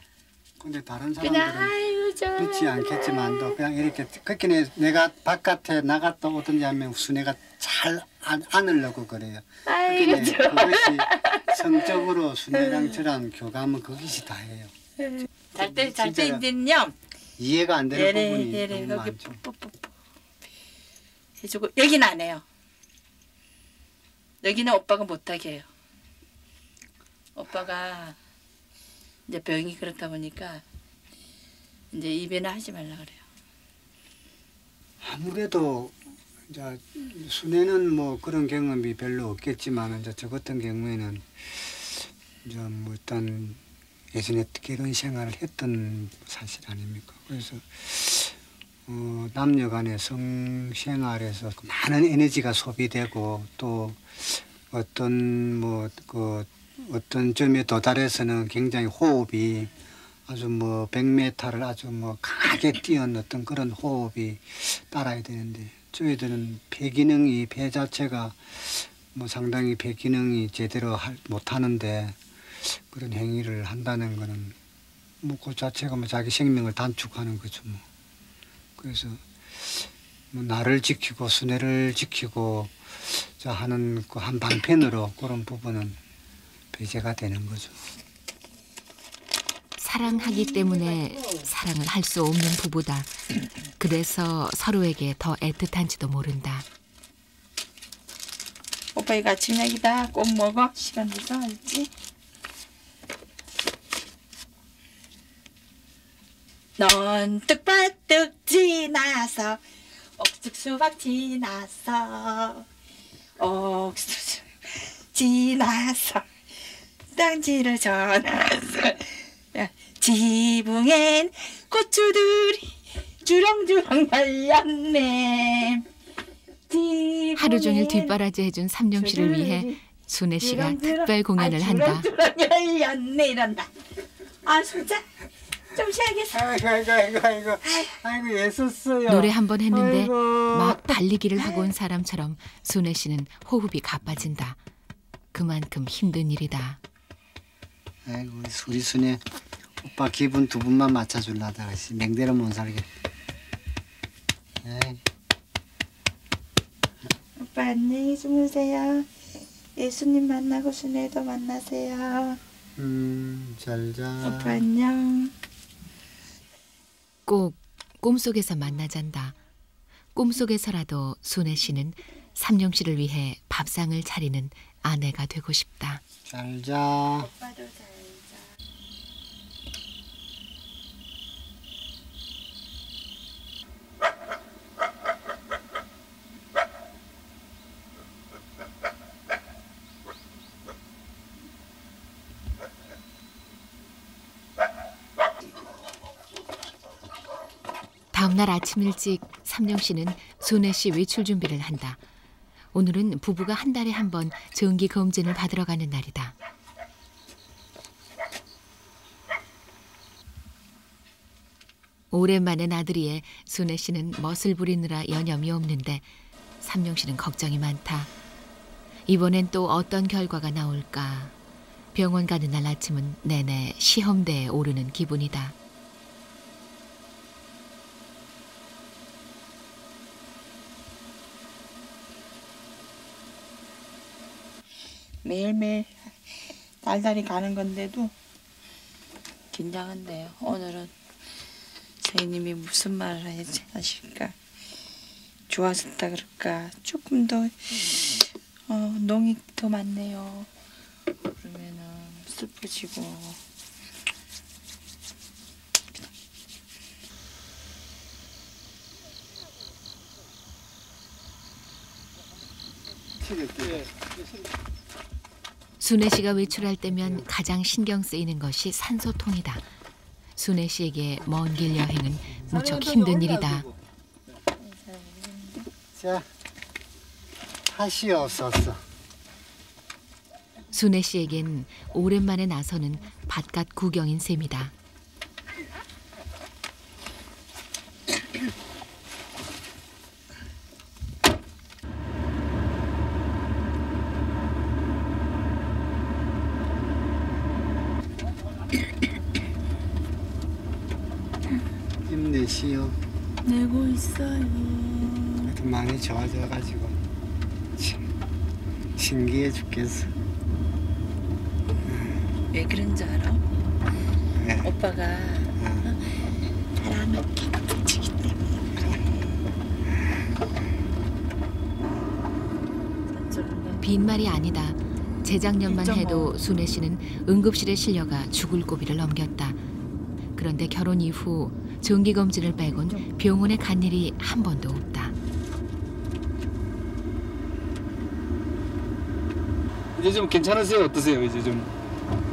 근데 다른 그냥 사람들은 아유 저 그렇지 않겠지만도 그냥 이렇게 그렇게 내가 바깥에 나갔다 오든지 하면 수내가 잘 안으려고 그래요. 아이고 그게 그것이 성적으로 수내랑 저랑 교감은 거기서 다예요. 잘때 진짜 이제는요. 이해가 안 되는 얘래 부분이 얘래 너무 여기 많죠. 뽀뽀뽀 해주고 여기는 안 해요. 여기는 오빠가 못하게 해요. 오빠가 이제 병이 그렇다 보니까 이제 입에는 하지 말라 그래요. 아무래도 이제 순애는 뭐 그런 경험이 별로 없겠지만 이제 저 같은 경우에는 이제 뭐 일단 예전에 결혼 생활을 했던 사실 아닙니까? 그래서 남녀간의 성생활에서 많은 에너지가 소비되고 또 어떤 뭐 그 어떤 점에 도달해서는 굉장히 호흡이 아주 뭐 100m를 아주 뭐 강하게 뛰는 어떤 그런 호흡이 따라야 되는데 저희들은 폐 자체가 뭐 상당히 폐 기능이 제대로 못하는데 그런 행위를 한다는 거는 뭐 그 자체가 뭐 자기 생명을 단축하는 거죠 뭐. 그래서 뭐 나를 지키고 순애를 지키고 자 하는 그 한 방편으로 그런 부분은 배제가 되는 거죠. 사랑하기 때문에 사랑을 할 수 없는 부부다. 그래서 서로에게 더 애틋한지도 모른다. 오빠 이거 아침 약이다. 꼭 먹어. 시간 돼서 알지? 넌 뚝바뚝 지나서 옥수수박 지나서 옥수수 지나서 땅지를 전화서 지붕엔 고추들이 주렁주렁 달렸네. 하루 종일 뒷바라지 해준 삼룡 씨를 위해 순애 씨가 특별 공연을 한다. 주렁주렁 열렸네 이런다. 아 진짜 좀 쉬어야겠어. 아이고 애썼어요. 노래 한 번 했는데 아이고. 막 달리기를 하고 온 사람처럼 순애 씨는 호흡이 가빠진다. 그만큼 힘든 일이다. 아이고 우리 순애 오빠 기분 두 분만 맞춰주려다가 맹대로 못 살겠다. 에이. 오빠 안녕히 주무세요. 예수님 만나고 순애도 만나세요. 잘 자. 오빠 안녕. 꼭 꿈속에서 만나잔다. 꿈속에서라도 순애 씨는 삼룡 씨를 위해 밥상을 차리는 아내가 되고 싶다. 잘 자. 오빠도 잘 자. 다음날 아침 일찍 삼룡 씨는 순애 씨 외출 준비를 한다. 오늘은 부부가 한 달에 한 번 정기 검진을 받으러 가는 날이다. 오랜만에 나들이에 순애 씨는 멋을 부리느라 여념이 없는데 삼룡 씨는 걱정이 많다. 이번엔 또 어떤 결과가 나올까. 병원 가는 날 아침은 내내 시험대에 오르는 기분이다. 매일매일 달달이 가는 건데도 긴장한대요. 오늘은 선생님이 무슨 말을 하실까? 좋아졌다 그럴까? 조금 더 농이 더 많네요. 그러면은 슬퍼지고. 순애 씨가 외출할 때면 가장 신경 쓰이는 것이 산소통이다. 순애 씨에게 먼 길 여행은 무척 힘든 일이다. 자, 하시옵소서. 순애 씨에겐 오랜만에 나서는 밭갓 구경인 셈이다. 힘내시오. 내고 있어요. 그래도 많이 좋아져가지고 참 신기해 죽겠어. 왜 그런 줄 알아? 네. 오빠가 바람을 깨끗해지기 때문에. 빈말이 아니다. 재작년만 해도 순애 씨는 응급실에 실려가 죽을 고비를 넘겼다. 그런데 결혼 이후 정기검진을 빼곤 병원에 간 일이 한 번도 없다. 이제 좀 괜찮으세요? 어떠세요? 이제 좀.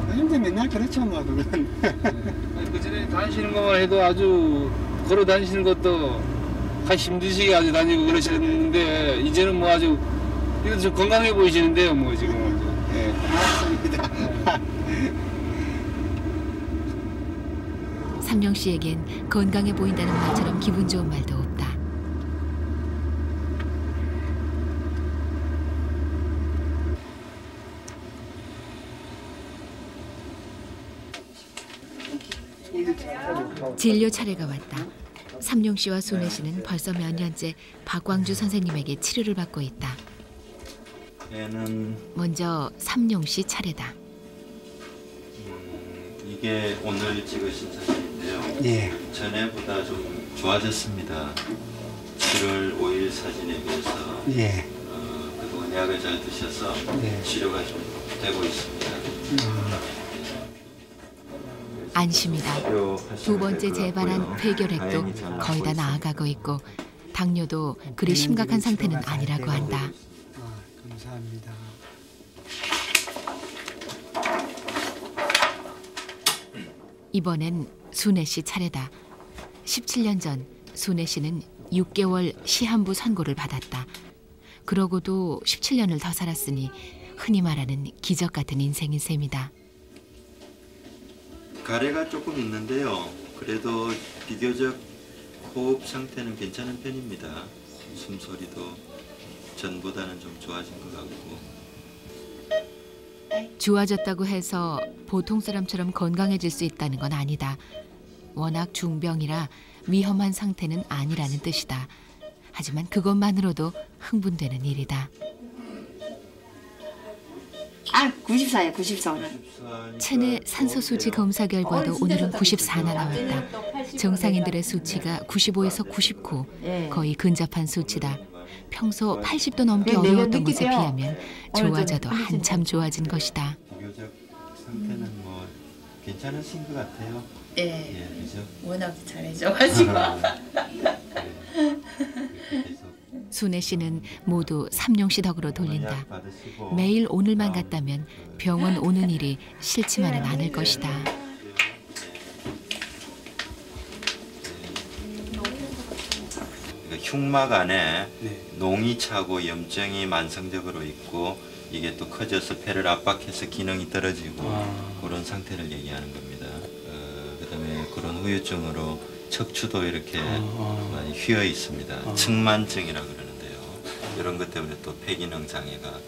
근데 맨날 그렇죠 뭐 그건. 그 전에 다니시는 것만 해도 아주 걸어 다니시는 것도 한 힘드시게 아주 다니고 그러셨는데 이제는 뭐 아주 이것도 좀 건강해 보이시는데요, 뭐 지금. 예. 맞습니다. 삼령 씨에겐 건강해 보인다는 말처럼 기분 좋은 말도 없다. 진료 차례가 왔다. 삼룡 씨와 순애 씨는 벌써 몇 년째 박광주 선생님에게 치료를 받고 있다. 얘는 먼저 삼룡 씨 차례다. 이게 오늘 찍으신 사진인데요. 예. 전에보다 좀 좋아졌습니다. 7월 5일 사진에 비해서 예. 그동안 약을 잘 드셔서 예. 치료가 좀 되고 있습니다. 안심이다. 두 번째 재발한 폐결핵도 거의 다 나아가고 있고 당뇨도 그리 심각한 상태는 아니라고 한다. 감사합니다. 이번엔 순애 씨 차례다. 17년 전 순애 씨는 6개월 시한부 선고를 받았다. 그러고도 17년을 더 살았으니 흔히 말하는 기적 같은 인생인 셈이다. 가래가 조금 있는데요. 그래도 비교적 호흡 상태는 괜찮은 편입니다. 숨소리도 전보다는 좀 좋아진 것 같고. 좋아졌다고 해서 보통 사람처럼 건강해질 수 있다는 건 아니다. 워낙 중병이라 위험한 상태는 아니라는 뜻이다. 하지만 그것만으로도 흥분되는 일이다. 아, 94예요, 94 오늘. 체내 산소 수치 검사 결과도 오늘은 94나 나왔다. 정상인들의 수치가 95에서 99, 거의 근접한 수치다. 평소 80도 넘기 어려웠던 것에 비하면 좋아져도 한참 좋아진 것이다. 비교적 상태는 뭐 괜찮으신 것 같아요. 예. 예, 그죠? 워낙 잘해줘가지고. 순애 씨는 모두 삼룡 씨 덕으로 돌린다. 약 받으시고 매일 오늘만 같다면 병원 오는 일이 싫지만은 않을 것이다. 흉막 안에 농이 차고 염증이 만성적으로 있고 이게 또 커져서 폐를 압박해서 기능이 떨어지고 그런 상태를 얘기하는 겁니다. 그다음에 그런 후유증으로 척추도 이렇게 많이 휘어 있습니다. 측만증이라 그러는데요. 이런 것 때문에 또 폐기능 장애가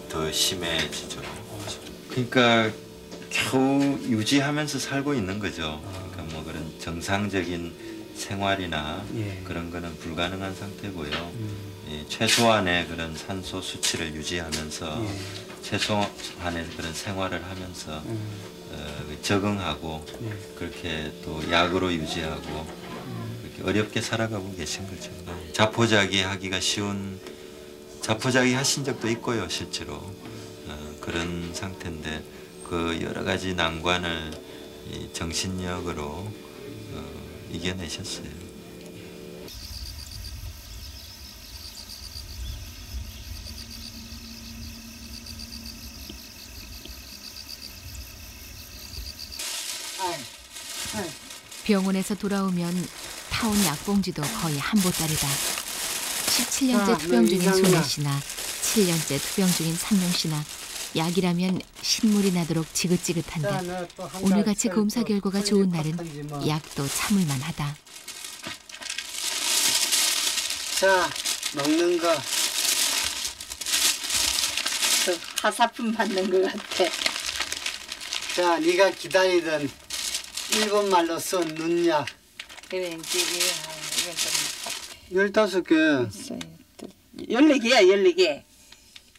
더 심해지죠. 그러니까 겨우 유지하면서 살고 있는 거죠. 그러니까 뭐 그런 정상적인 생활이나 그런 거는 불가능한 상태고요. 최소한의 그런 산소 수치를 유지하면서 최소한의 그런 생활을 하면서 적응하고 그렇게 또 약으로 유지하고 그렇게 어렵게 살아가고 계신 거죠. 자포자기 하기가 쉬운 자포자기 하신 적도 있고요, 실제로 그런 상태인데 그 여러 가지 난관을 이 정신력으로 이겨내셨어요. 병원에서 돌아오면 타온 약봉지도 거의 한 보따리다. 17년째 투병 중인 순애 씨나 7년째 투병 중인 삼룡 씨나 약이라면 신물이 나도록 지긋지긋한데 오늘같이 검사 결과가 좋은 날은 약도 참을만 하다. 자, 먹는 거. 하사품 받는 것 같아. 자, 네가 기다리던 일본 말로 쓴 눈약. 그래 이제 이건 15개, 좀 14개야 14개.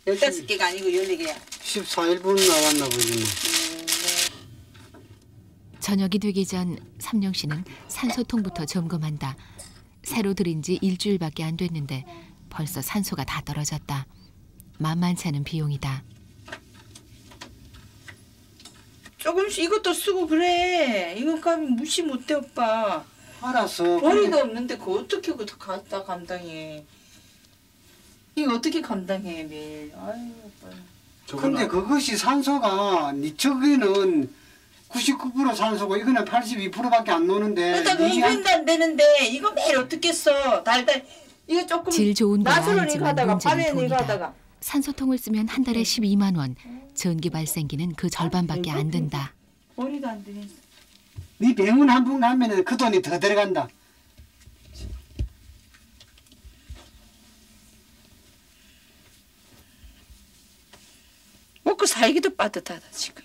15개가 아니고 14개야. 14일분 나왔나 보지. 저녁이 되기 전 삼룡 씨는 산소통부터 점검한다. 새로 들인 지 일주일밖에 안 됐는데 벌써 산소가 다 떨어졌다. 만만치 않은 비용이다. 조금씩 이것도 쓰고 그래. 이거 가면 무시 못해 오빠. 알았어. 머리도 없는데 그거 어떻게 그거 갖다 감당해. 이거 어떻게 감당해 매일. 아유 오빠. 근데 그것이 산소가 니 저기는 99% 산소고 이거는 82%밖에 안 노는데. 그러다 의견도 안 되는데 이거 매일 어떻게 써. 달달 이거 조금 질 좋은 건 낮으로 알지만 가다가 문제는 밤에 돈이다. 가다가. 산소통을 쓰면 한 달에 12만 원. 전기 발생기는 그 절반밖에 안 든다. 머리도 안 되네. 네 병원 한 번 가면은 그 돈이 더 들어간다. 먹고 살기도 빠듯하다 지금.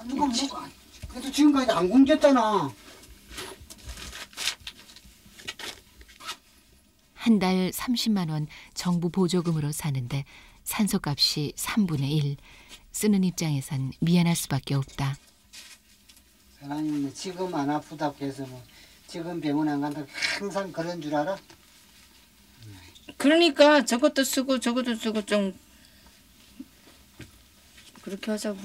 누가 먹어? 그래도 지금까지 안 굶겼잖아. 한 달 30만 원 정부 보조금으로 사는데 산소값이 3분의 1. 쓰는 입장에선 미안할 수밖에 없다. 사장님 지금 안 아프다고 해서 뭐 지금 병원 안 간다고 항상 그런 줄 알아? 그러니까 저것도 쓰고 저것도 쓰고 좀 그렇게 하자고.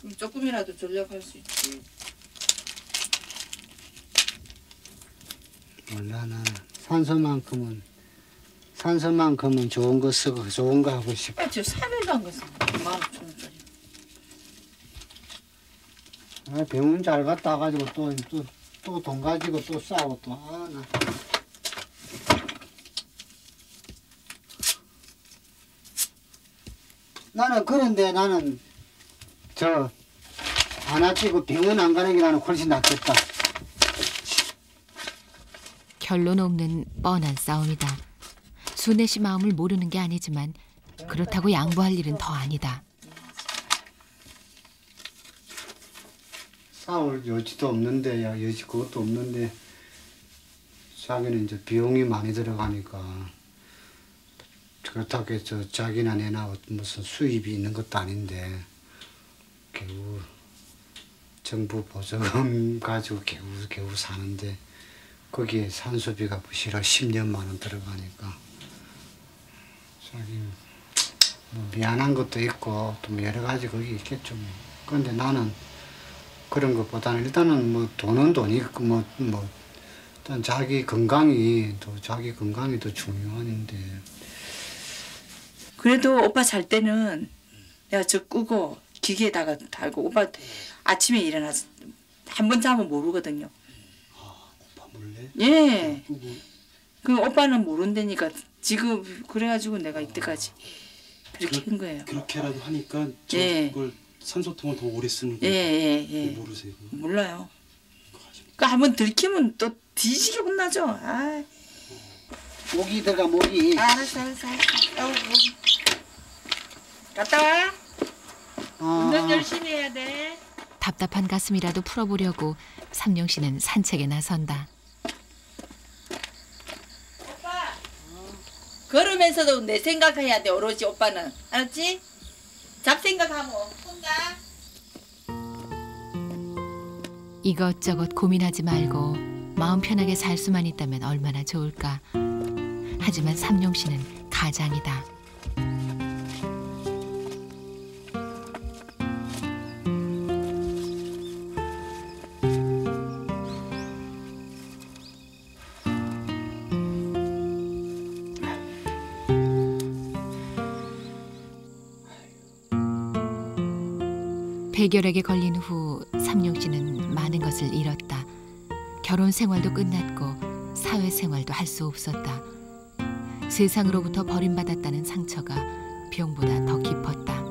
그럼 조금이라도 절약할 수 있지. 몰라 나 산소만큼은 좋은 거 쓰고 좋은 거 하고 싶어. 아, 저 3일도 안 갔어. 15,000원짜리. 아, 병원 잘 갔다 와가지고 또 돈 가지고 또 싸우고 또 나. 나는 그런데 나는 저 하나 찌고 병원 안 가는 게 나는 훨씬 낫겠다. 결론 없는 뻔한 싸움이다. 순애 씨 마음을 모르는 게 아니지만 그렇다고 양보할 일은 더 아니다. 싸울 여지도 없는데 여지 그것도 없는데 자기는 이제 비용이 많이 들어가니까 그렇다고 해서 자기나 내나 무슨 수입이 있는 것도 아닌데 겨우 정부 보조금 가지고 겨우 사는데 거기에 산소비가 부실어 10년만 원 들어가니까 자기 뭐 미안한 것도 있고 또 여러 가지 거기 있겠죠. 뭐. 그런데 나는 그런 것보다는 일단은 뭐 돈은 돈이고 뭐 일단 자기 건강이 더 중요한데. 그래도 오빠 잘 때는 내가 저 끄고 기계에다가 달고 오빠 아침에 일어나서 한 번 자면 모르거든요. 오빠 몰래? 예. 그 오빠는 모른다니까 지금 그래가지고 내가 이때까지 그렇게 한 거예요. 그렇게라도 하니까 예. 저걸 산소통을 더 오래 쓰는 예, 거예요. 예. 모르세요? 몰라요. 그러니까 한번 들키면 또 뒤지게 혼나죠. 아. 모기 들어가 모기. 알았어. 모기. 갔다 와. 운동 열심히 해야 돼. 답답한 가슴이라도 풀어보려고 삼룡 씨는 산책에 나선다. 오빠. 걸으면서도 내 생각해야 돼. 오로지 오빠는. 알았지? 잡생각하고 혼자. 이것저것 고민하지 말고 마음 편하게 살 수만 있다면 얼마나 좋을까. 하지만 삼룡 씨는 가장이다. 폐결핵에 걸린 후 삼룡 씨는 많은 것을 잃었다. 결혼 생활도 끝났고 사회 생활도 할 수 없었다. 세상으로부터 버림받았다는 상처가 병보다 더 깊었다.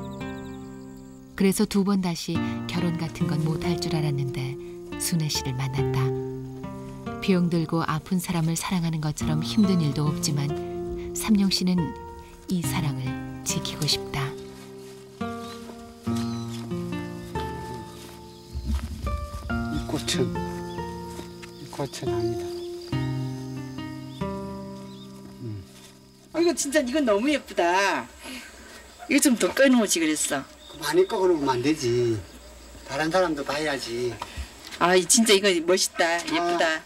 그래서 2번 다시 결혼 같은 건 못할 줄 알았는데 순애 씨를 만났다. 병 들고 아픈 사람을 사랑하는 것처럼 힘든 일도 없지만 삼룡 씨는 이 사랑을 지키고 싶다. 고천. 고천합니다. 이거 진짜 이건 너무 예쁘다. 이거 좀 더 꺼놓지 그랬어. 많이 꺼놓으면 안 되지. 다른 사람도 봐야지. 아 진짜 이거 멋있다. 예쁘다.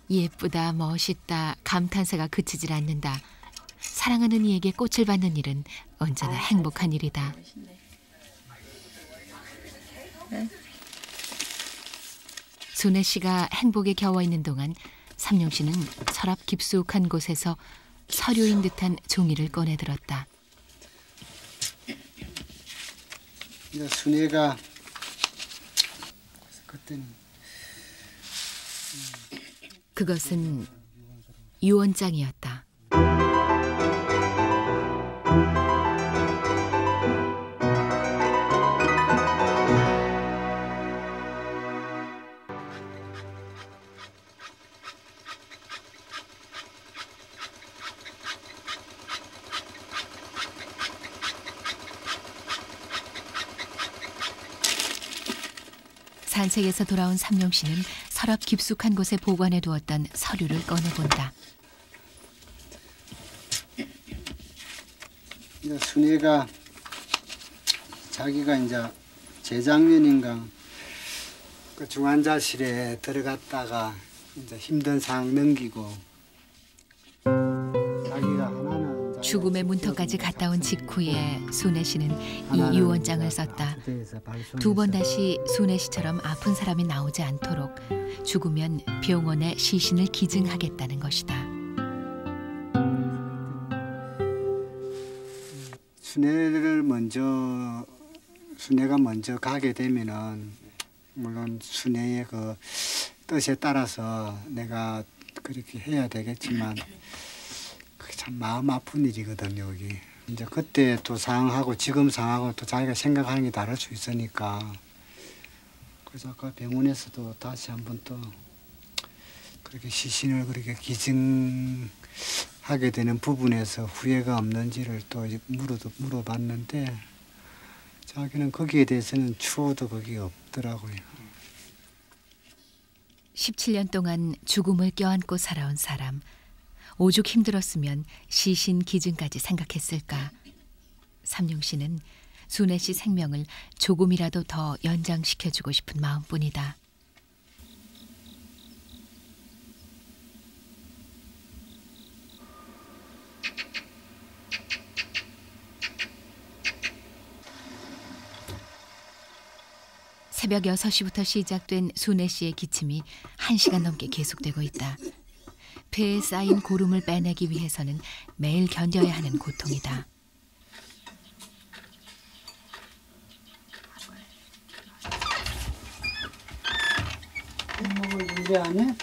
예쁘다, 멋있다, 감탄사가 그치질 않는다. 사랑하는 이에게 꽃을 받는 일은 언제나 행복한 일이다. 순애 씨가 행복에 겨워 있는 동안 삼룡 씨는 서랍 깊숙한 곳에서 서류인 듯한 종이를 꺼내 들었다. 이제 순애가 그때는 그것은 유언장이었다. 산책에서 돌아온 삼룡 씨는 서랍 깊숙한 곳에 보관해 두었던 서류를 꺼내본다. 이제 순애가 자기가 이제 재작년인가 그 중환자실에 들어갔다가 이제 힘든 상황 넘기고 자기가 하나는 죽음의 문턱까지 갔다 온 직후에 순애 씨는 이 유언장을 썼다. 두 번 다시 순애 씨처럼 아픈 사람이 나오지 않도록 죽으면 병원에 시신을 기증하겠다는 것이다. 순애가 먼저 가게 되면은 물론 순애의 그 뜻에 따라서 내가 그렇게 해야 되겠지만 그게 참 마음 아픈 일이거든요. 여기 이제 그때 또 상황하고 지금 상황하고 또 자기가 생각하는 게 다를 수 있으니까 그래서 그 병원에서도 다시 한번 또 그렇게 시신을 그렇게 기증하게 되는 부분에서 후회가 없는지를 또 물어봤는데 자기는 거기에 대해서는 추호도 거기 없더라고요. 17년 동안 죽음을 껴안고 살아온 사람. 오죽 힘들었으면 시신 기증까지 생각했을까. 삼룡 씨는 순애 씨 생명을 조금이라도 더 연장시켜주고 싶은 마음뿐이다. 새벽 6시부터 시작된 순애 씨의 기침이 1시간 넘게 계속되고 있다. 폐에 쌓인 고름을 빼내기 위해서는 매일 견뎌야 하는 고통이다. 준비 안 해?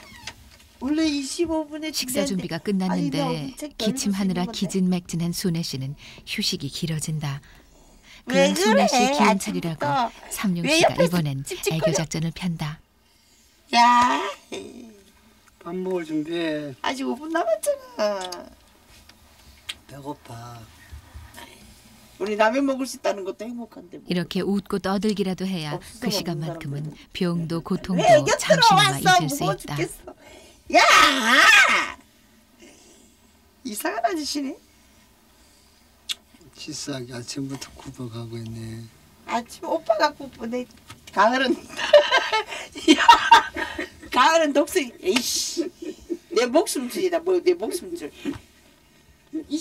원래 25분에 식사 준비가 끝났는데 기침하느라 기진맥진한 순애 씨는 휴식이 길어진다. 그런 순애 씨의 기운 차리라고 삼룡 씨가 이번엔 애교 작전을 편다. 야, 밥 먹을 준비해. 아직 5분 남았잖아. 배고파. 우리 라면 먹을 수 있다는 것도 행복한데. 뭐. 이렇게 웃고 떠들기라도 해야 없어, 그 시간만큼은 사람들은. 병도 고통도 왜 곁으로 잠시나마 왔어? 잊을 수 무거워 있다. 죽겠어. 야! 이상한 아저씨네. 치사하게 아침부터 구박하고 있네. 아침 오빠가 굽보네. 가을은 야, 가을은 독수리. 에이씨, 내 목숨줄이다. 뭐 내 목숨줄.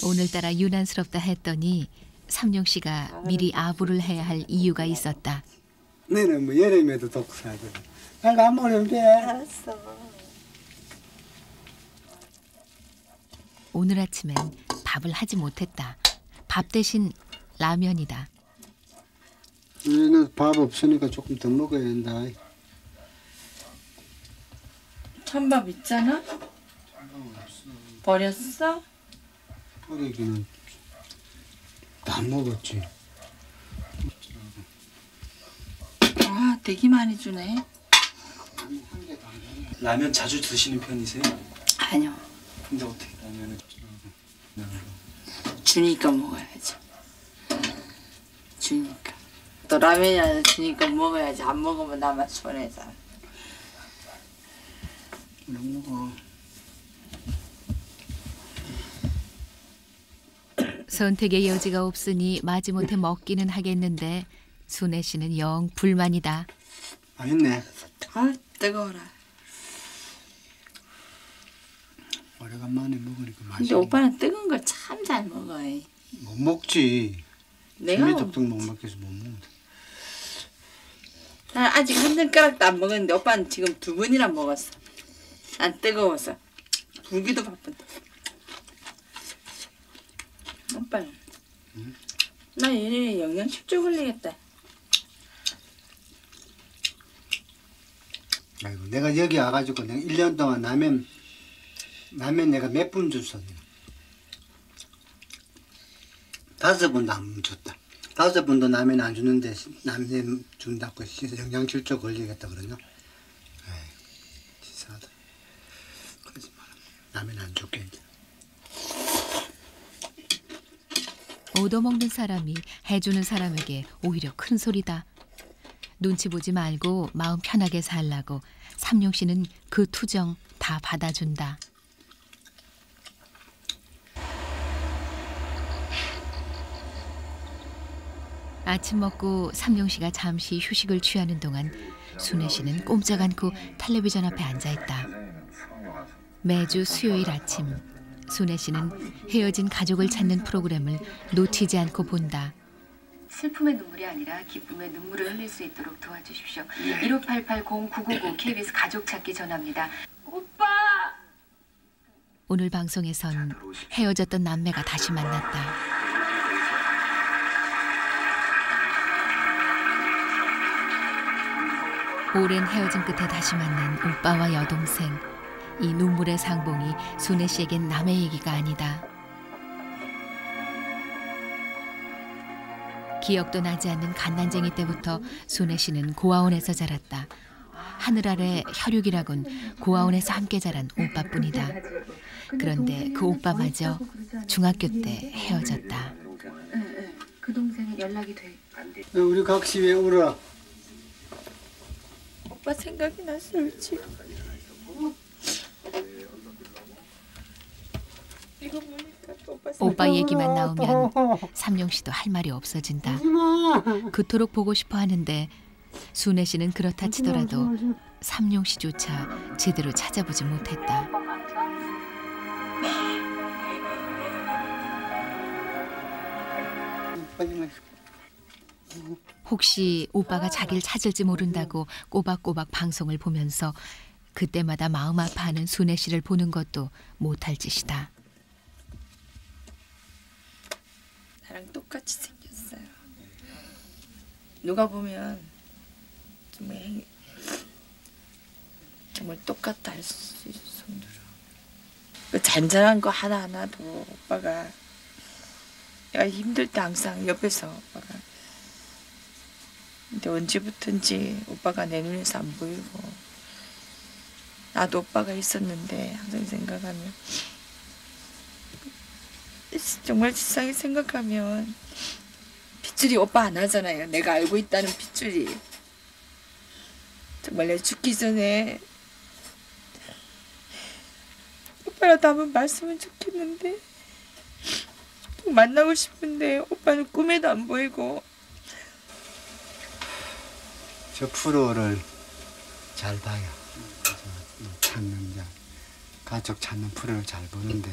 오늘따라 유난스럽다 했더니 삼룡 씨가 미리 아부를 해야 할 이유가 있었다. 너는 뭐 여름에도 독사하거든. 빨리 안 먹으면 돼. 알았어. 오늘 아침엔 밥을 하지 못했다. 밥 대신 라면이다. 우리는 밥 없으니까 조금 더 먹어야 된다. 찬밥 있잖아? 버렸어? 버리기는 다 먹었지. 아 되게 많이 주네. 라면 자주 드시는 편이세요? 아니요. 근데 어떻게 라면을 주니까 먹어야지. 주니까. 또 라면이 안 주니까 먹어야지. 안 먹으면 나만 손해잖아. 먹어. 선택의 여지가 없으니 마지못해 먹기는 하겠는데 순애 씨는 영 불만이다. 맛있네. 아 뜨거워라. 오래간만에 먹으니까 근데 맛있네. 오빠는 뜨거운 걸 참 잘 먹어. 못 먹지. 내가 준비덕도 못 먹겠어 못 먹어. 난 아직 한 젓가락도 안 먹었는데 오빠는 지금 2번이나 먹었어. 난 뜨거워서 불기도 바쁜데. 오빠는 나 얘네 영양실조 걸리겠다. 아이고 내가 여기 와가지고 내가 1년 동안 라면 내가 몇 분 줬어. 5번도 안 줬다. 5번도 라면 안 주는데 라면 준다고 영양실조 걸리겠다 그러냐? 에이, 치사하다. 그러지 마라. 라면 안 줄게 이제. 얻어먹는 사람이 해주는 사람에게 오히려 큰 소리다. 눈치 보지 말고 마음 편하게 살라고 삼룡 씨는 그 투정 다 받아준다. 아침 먹고 삼룡 씨가 잠시 휴식을 취하는 동안 순애 씨는 꼼짝 않고 텔레비전 앞에 앉아있다. 매주 수요일 아침 순애 씨는 헤어진 가족을 찾는 프로그램을 놓치지 않고 본다. 슬픔의 눈물이 아니라 기쁨의 눈물을 흘릴 수 있도록 도와주십시오. 1588-0999 KBS 가족 찾기 전화입니다. 오빠! 오늘 방송에선 헤어졌던 남매가 다시 만났다. 오랜 헤어짐 끝에 다시 만난 오빠와 여동생. 이 눈물의 상봉이 순애 씨에겐 남의 얘기가 아니다. 기억도 나지 않는 갓난쟁이 때부터 순애 씨는 고아원에서 자랐다. 하늘 아래 혈육이라곤 고아원에서 함께 자란 오빠뿐이다. 그런데 그 오빠마저 중학교 때 헤어졌다. 그 동생은 연락이 돼. 우리 각시 왜 울어? 오빠 생각이 났을지. 이거 보니까 또 오빠 얘기만 나오면 삼룡 씨도 할 말이 없어진다. 그토록 보고 싶어 하는데 순애 씨는 그렇다 치더라도 삼룡 씨조차 제대로 찾아보지 못했다. 혹시 오빠가 자기를 찾을지 모른다고 꼬박꼬박 방송을 보면서 그때마다 마음 아파하는 순애 씨를 보는 것도 못할 짓이다. 나랑 똑같이 생겼어요. 누가 보면 정말 똑같다 할 수 있을 정도로. 그 잔잔한 거 하나하나도 오빠가 내가 힘들 때 항상 옆에서 오빠가. 근데 언제부턴지 오빠가 내 눈에서 안 보이고 나도 오빠가 있었는데 항상 생각하면 정말 세상에 생각하면 핏줄이 오빠 안 하잖아요. 내가 알고 있다는 핏줄이. 정말 내 죽기 전에 오빠라도 한번 봤으면 좋겠는데 만나고 싶은데 오빠는 꿈에도 안 보이고. 저 프로를 잘 봐요. 찾는 가족 찾는 프로를 잘 보는데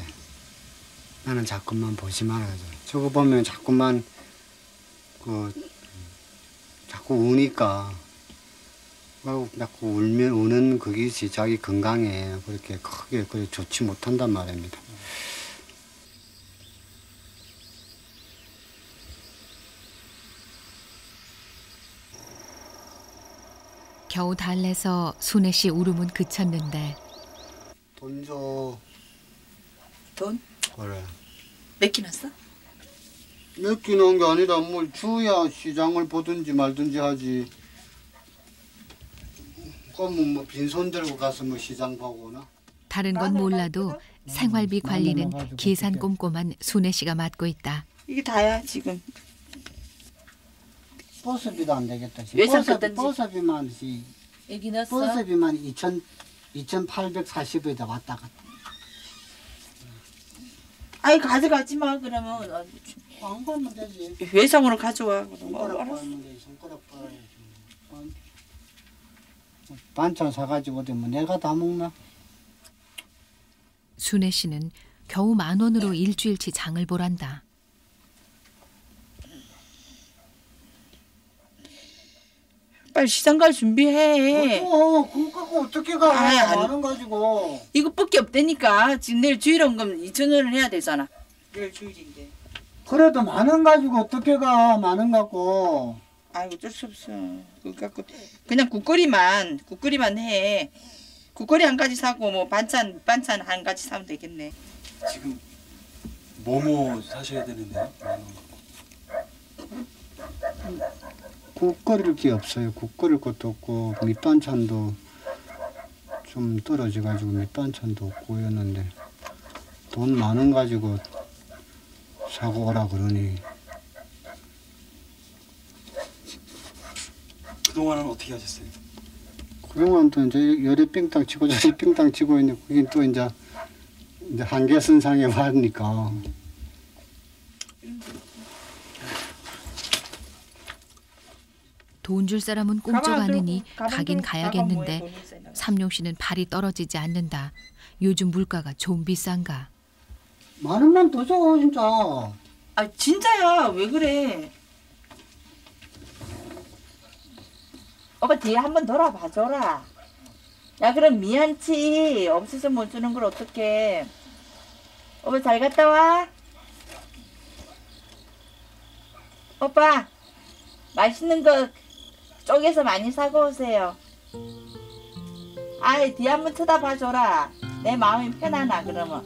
나는 자꾸만 보지 말아야죠. 저거 보면 자꾸만 자꾸 우니까 자꾸 우는 그것이 자기 건강에 그렇게 크게 좋지 못한단 말입니다. 겨우 달래서 순애 씨 울음은 그쳤는데 돈 줘. 돈? 그래. 몇 끼 났어? 몇 끼 넣은 게 아니라 뭘 줘야 시장을 보든지 말든지 하지. 그럼 뭐 빈손 들고 가서 뭐 시장 보거나. 다른 건 몰라도 생활비 관리는 계산 꼼꼼한 순애 씨가 맡고 있다. 이게 다야 지금. 버스비도 안 되겠다. 예산 걷던지. 버스비만 여기 넣었어? 버스비만 2,840원에다 왔다 갔다. 아이 가져가지 마 그러면. 안 가면 되지. 외상으로 가져와. 그럼. 손가락 알았어. 빨면 돼. 손가락 빨아야지. 반찬 사가지고 되면 내가 다 먹나? 순애 씨는 겨우 10,000원으로 일주일치 장을 보란다. 빨리 시장 갈 준비해. 그거 갖고 어떻게 가? 아이, 안- 10,000원 가지고. 이것밖에 없다니까. 지금 내일 주일 온 거면 2,000원을 해야 되잖아. 내일 주일인데. 그래도 10,000원 가지고 어떻게 가? 10,000원 갖고. 아이 어쩔 수 없어. 그거 갖고 그냥 국거리만 해. 국거리 한 가지 사고 뭐 반찬 한 가지 사면 되겠네. 지금 뭐뭐 사셔야 되는데요? 국 끓일 게 없어요. 국 끓일 것도 없고 밑반찬도 좀 떨어져가지고 밑반찬도 없고 이랬는데 돈 10,000원 가지고 사고 오라 그러니 그동안은 어떻게 하셨어요? 그동안도 이제 열에 삥땅 치고 저리 삥땅 치고 있는데 그게 또 이제 한계선상에 왔으니까 돈 줄 사람은 꼼짝 않으니 가긴 가야겠는데 돈이 있어요. 삼룡 씨는 발이 떨어지지 않는다. 요즘 물가가 좀 비싼가. 10,000원만 더 줘 진짜. 아 진짜야 왜 그래? 오빠 뒤에 한번 돌아봐줘라. 야 그럼 미안치 없어서 못 주는 걸 어떡해. 오빠 잘 갔다 와. 오빠 맛있는 거 쪼개서 많이 사고 오세요. 아이 뒤에 한번 쳐다봐줘라. 내 마음이 편하나 그러면.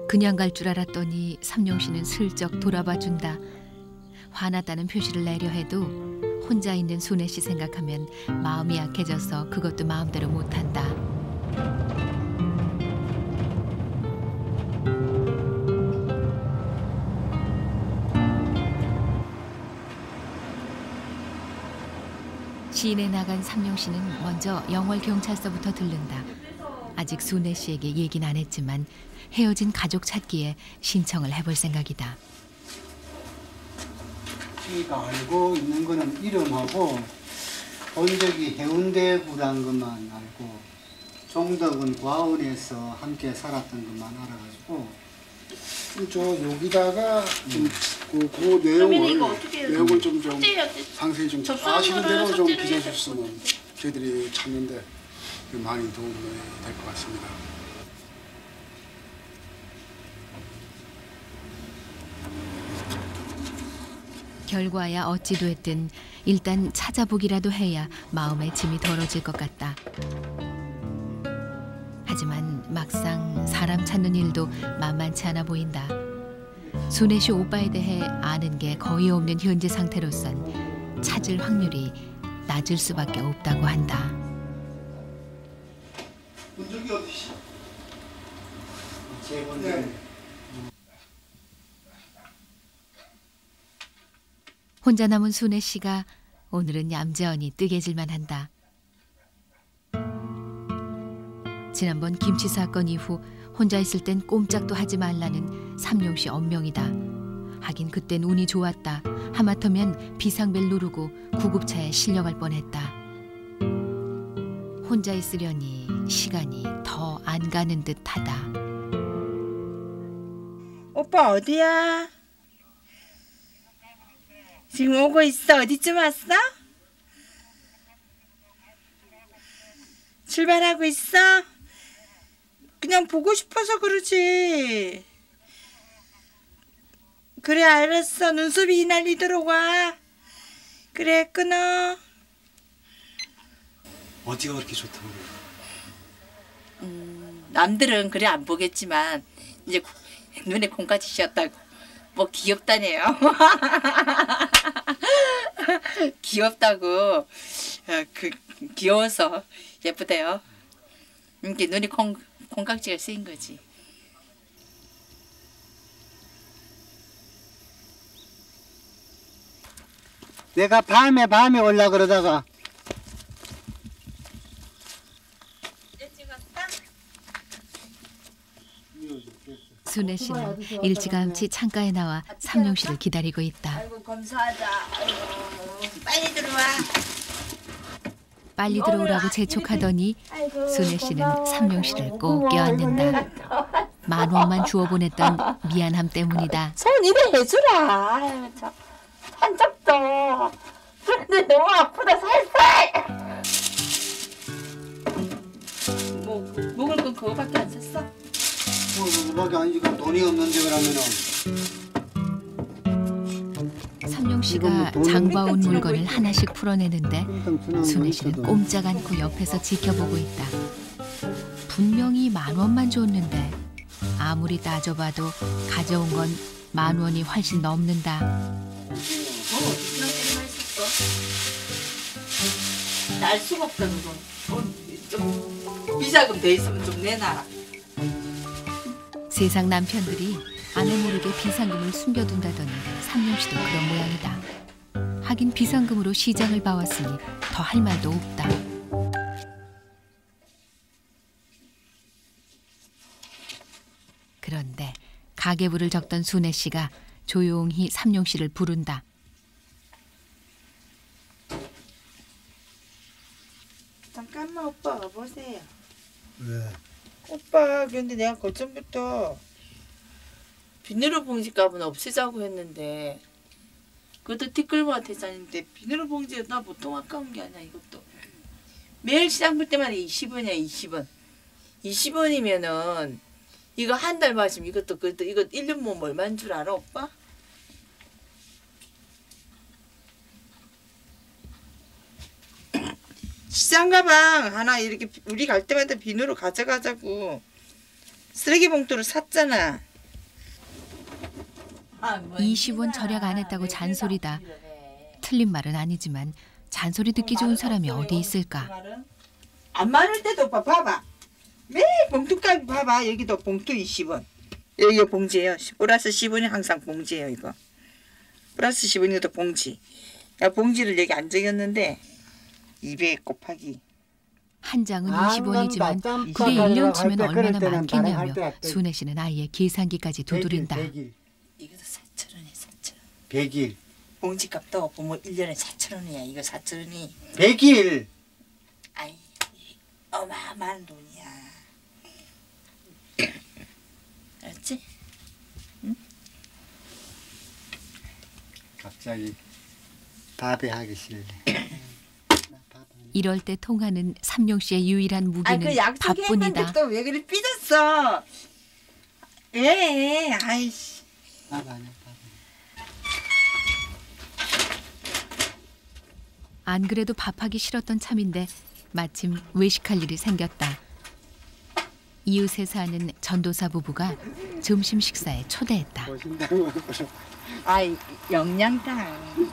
그냥 갈 줄 알았더니 삼룡 씨는 슬쩍 돌아봐 준다. 화났다는 표시를 내려 해도 혼자 있는 순애 씨 생각하면 마음이 약해져서 그것도 마음대로 못한다. 시내 나간 삼룡 씨는 먼저 영월 경찰서부터 들른다. 아직 순애 씨에게 얘기는 안 했지만 헤어진 가족 찾기에 신청을 해볼 생각이다. 저희가 알고 있는 거는 이름하고 본 적이 해운대구란 것만 알고 종덕은 과원에서 함께 살았던 것만 알아가지고 저 여기다가 그 내용을 좀 상세히 좀 아시는 대로 좀 기재해 주시면 저희들이 찾는데 많이 도움이 될 것 같습니다. 결과야 어찌 됐든 일단 찾아보기라도 해야 마음의 짐이 덜어질 것 같다. 하지만 막상 사람 찾는 일도 만만치 않아 보인다. 순애 씨 오빠에 대해 아는 게 거의 없는 현재 상태로선 찾을 확률이 낮을 수밖에 없다고 한다. 본적이 어디시? 제 본적. 혼자 남은 순애 씨가 오늘은 얌전히 뜨개질만 한다. 지난번 김치 사건 이후 혼자 있을 땐 꼼짝도 하지 말라는 삼룡 씨 엄명이다. 하긴 그땐 운이 좋았다. 하마터면 비상벨 누르고 구급차에 실려갈 뻔했다. 혼자 있으려니 시간이 더 안 가는 듯하다. 오빠 어디야? 지금 오고 있어. 어디쯤 왔어? 출발하고 있어? 그냥 보고 싶어서 그러지. 그래 알았어. 눈썹이 날리도록 와. 그래 끊어. 어디가 그렇게 좋다고 그래요? 남들은 그래 안 보겠지만 이제 눈에 콩까지 씌었다고 뭐 귀엽다네요. 귀엽다고. 그 귀여워서 예쁘대요. 이게 눈이 콩깍지가 쓰인 거지. 내가 밤에 올라 그러다가 순애 씨는 일찌감치 창가에 나와 삼룡 씨를 기다리고 있다. 아이고 검사하자. 아이고 빨리 들어와. 빨리 들어오라고 재촉하더니 순애 씨는 삼룡 씨를 꼭 껴안는다. 10,000원만 주워 보냈던 미안함 때문이다. 손 이래 해주라. 아유, 참. 한짝도. 그런데 너무 아프다 살살. 뭐 먹을 건 그거밖에 안 샀어? 그거밖에 아니지. 돈이 없는데 그러면은. 삼룡 씨가 장봐온 물건을 하나씩 풀어내는데 순애 씨는 꼼짝 않고 옆에서 지켜보고 있다. 분명히 10,000원만 줬는데 아무리 따져봐도 가져온 건 10,000원이 훨씬 넘는다. 날 수가 없다 그거. 좀 비자금 돼 있으면 좀 내놔라. 세상 남편들이 아내 모르게 비상금을 숨겨둔다더니 삼룡 씨도 그런 모양이다. 하긴 비상금으로 시장을 봐왔으니 더 할 말도 없다. 그런데 가계부를 적던 순애 씨가 조용히 삼룡 씨를 부른다. 잠깐만 오빠 보세요. 왜? 오빠 근데 내가 그전부터 비닐봉지 값은 없애자고 했는데 그것도 티끌모아 대산인데 비닐봉지가 나 보통 아까운 게 아니야 이것도. 매일 시장 볼 때마다 20원이야 20원. 20원이면은 이거 한 달 마시면 이것도 이거 1년 모으면 얼마인 줄 알아 오빠? 시장 가방 하나 이렇게 우리 갈 때마다 비누로 가져가자고 쓰레기 봉투를 샀잖아. 20원 절약 안 했다고 잔소리다. 틀린 말은 아니지만 잔소리 듣기 좋은 사람이 어디 있을까. 안 많을 때도 오빠 봐봐. 매일 봉투값 봐봐. 여기도 봉투 20원. 여기가 봉지예요. 플러스 10원이 항상 봉지예요 이거. 플러스 10원 이것도 봉지. 야, 봉지를 여기 안 적였는데 200 곱하기. 한 장은 20원이지만 그게 1년 치면 얼마나 많겠냐며 순애 씨는 아예 계산기까지 두드린다. 이것도 4,000원이야 4,000원. 100일. 봉지값도 보면 1년에 4,000원이야. 이거 4,000원이. 100일. 아이 어마어마한 돈이야. 알았지? 응? 갑자기 밥이 하기 싫네. 이럴 때 통하는 삼룡 씨의 유일한 무기는 밥뿐이다. 또 왜 그리 삐졌어? 왜? 아이씨. 밥 아니야. 안 그래도 밥하기 싫었던 참인데 마침 외식할 일이 생겼다. 이웃에 사는 전도사 부부가 점심 식사에 초대했다. 아이 영양당.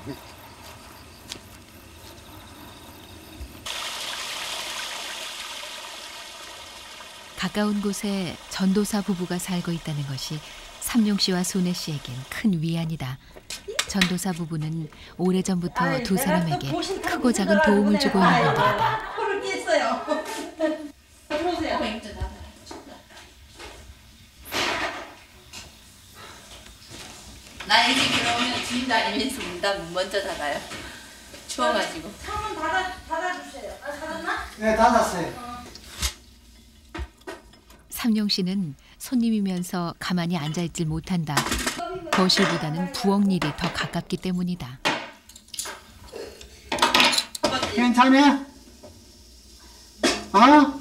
가까운 곳에 전도사 부부가 살고 있다는 것이 삼룡 씨와 순애 씨에겐 큰 위안이다. 전도사 부부는 오래전부터 두 사람에게 크고 작은 도움을 주고 있는 분들이다. 코를 깼어요. 보세요. 나 이 집 들어오면 주인 다니면서 문단 먼저 닫아요. 추워가지고. 창문 닫아주세요. 아, 닫았나? 네, 닫았어요. 삼룡 씨는 손님이면서 가만히 앉아있질 못한다. 거실보다는 부엌 일이 더 가깝기 때문이다. 괜찮아? 어?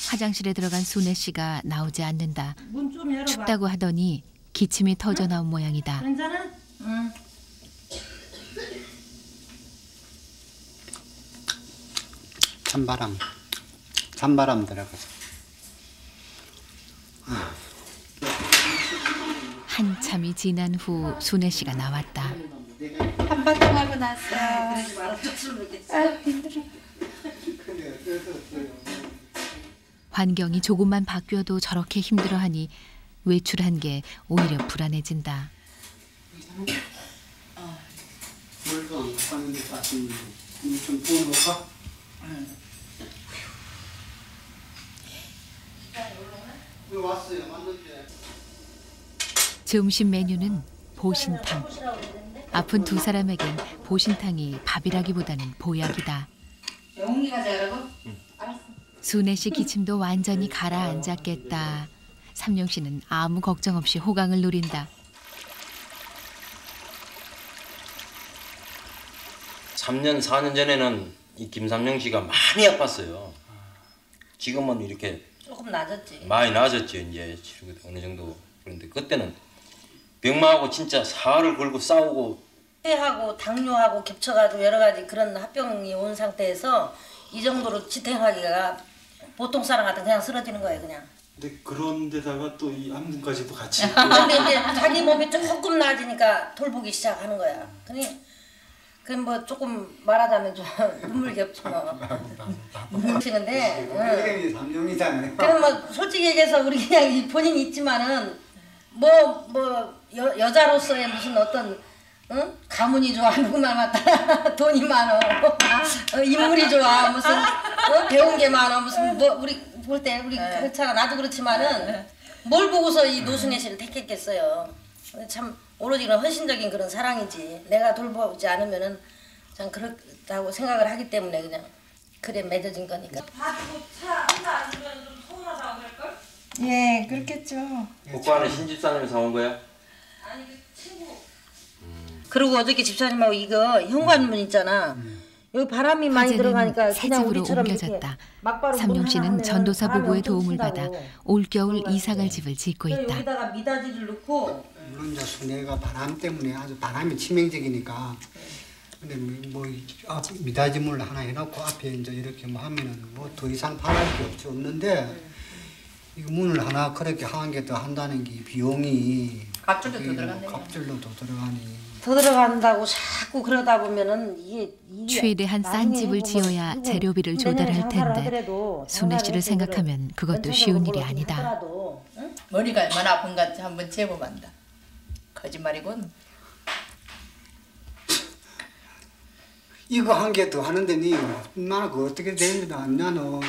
화장실에 들어간 순애 씨가 나오지 않는다. 춥다고 하더니 기침이 터져 나온 모양이다. 괜찮아? 응. 찬바람 들어가서. 한참이 지난 후 순애 씨가 나왔다. 한바탕 하고 났어. 아유 힘들어. 환경이 조금만 바뀌어도 저렇게 힘들어하니 외출한 게 오히려 불안해진다. 하는데 다시 좀 부어놓을까? 왔어요. 맞는데. 점심 메뉴는 보신탕. 아픈 두 사람에겐 보신탕이 밥이라기보다는 보약이다. 영웅이 가져가라고? 알았어. 순애 씨 기침도 완전히 가라앉았겠다. 삼룡 씨는 아무 걱정 없이 호강을 누린다. 3년, 4년 전에는 이 김삼룡 씨가 많이 아팠어요. 지금은 이렇게 조금 나아졌지. 많이 나아졌죠. 이제 어느 정도. 그런데 그때는 병마하고 진짜 사활을 걸고 싸우고 폐하고 당뇨하고 겹쳐가지고 여러 가지 그런 합병이 온 상태에서 이 정도로 지탱하기가 보통 사람 같은 그냥 쓰러지는 거예요 그냥. 근데 그런데다가 또 이 암군까지도 같이. 근데 이제 자기 몸이 조금 나아지니까 돌보기 시작하는 거야. 그럼 뭐 조금 말하자면 좀 눈물 겹쳐. 그러시는데. 그게 삼룡이잖아요. 그럼 뭐 솔직히 얘기해서 우리 그냥 본인이 있지만은 여자로서의 무슨 어떤 가문이 좋아 누구만 맞다 돈이 많어 인물이 좋아 무슨 배운 게 많아 무슨 뭐 우리 볼 때 우리 그렇잖아 나도 그렇지만은 뭘 보고서 이 노순애 씨를 택했겠어요. 참 오로지 그런 헌신적인 그런 사랑이지 내가 돌보지 않으면은 참 그렇다고 생각을 하기 때문에 그냥 그래 맺어진 거니까. 봐주고 차 하나 안 주면 좀 서운하다고 그럴걸? 예, 그렇겠죠. 오빠는 신집사님이 사온 거야? 아니 그 친구. 그리고 어저께 집사님하고 이거 현관문 있잖아. 여기 바람이 많이 들어가니까 새 그냥 집으로 우리처럼 옮겨졌다. 막바로 삼룡 씨는 전도사 부부의 도움을 받아 받아 올겨울 이사갈 집을 짓고 있다. 여기다가 미닫이를 넣고. 물론 이제 순애가 바람 때문에 아주 바람이 치명적이니까. 근데 뭐 미닫이물 하나 해놓고 앞에 이제 이렇게 뭐 하면은 뭐 더 이상 바랄 게 없는데 이 문을 하나 그렇게 한 개 더 한다는 게 비용이 갑줄도 더 들어갔네. 갑줄도 더 들어가니. 더 들어간다고 자꾸 그러다 보면은 이게 최대한 싼 집을 지어야 재료비를 조달할 텐데 순애 씨를 생각하면 그것도 쉬운 일이 아니다. 머리가 얼마나 아픈가 한번 재보만다. 거짓말이군. 이거 한 개 더 하는데 니 얼마나 그 어떻게 됩니다 않냐 너.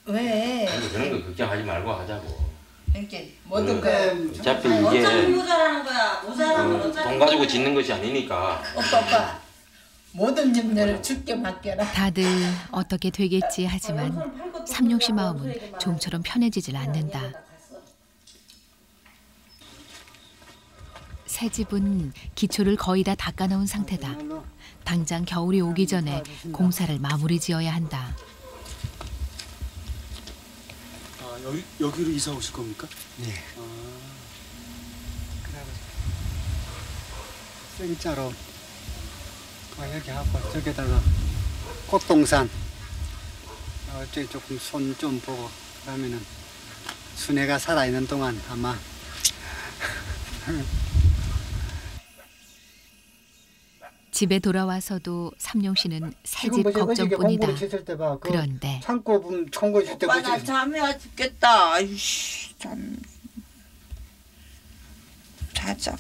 왜? 아니 그런 거 걱정하지 말고 하자고. 이렇게 모든 거. 어차피 어차피 이게 모자라는 거야. 모자라면 어차피. 돈 가지고 짓는 것이 아니니까. 오빠. 모든 짐들을 죽게 맡겨라. 다들 어떻게 되겠지 하지만 삼룡 씨 마음은 좀처럼 편해지질 않는다. 새 집은 기초를 거의 다 닦아놓은 상태다. 당장 겨울이 오기 전에 공사를 마무리 지어야 한다. 여기로 이사 오실 겁니까? 네. 생짜로 여기 하고 저기다가 꽃동산 어째 조금 손 좀 보고 그러면은 순애가 살아있는 동안 아마 집에 돌아와서도 삼룡 씨는 새 집 걱정뿐이다. 그런데 창고 보면 청고 있을 때 오빠 나 잠이 와 죽겠다. 아이씨 참. 자자.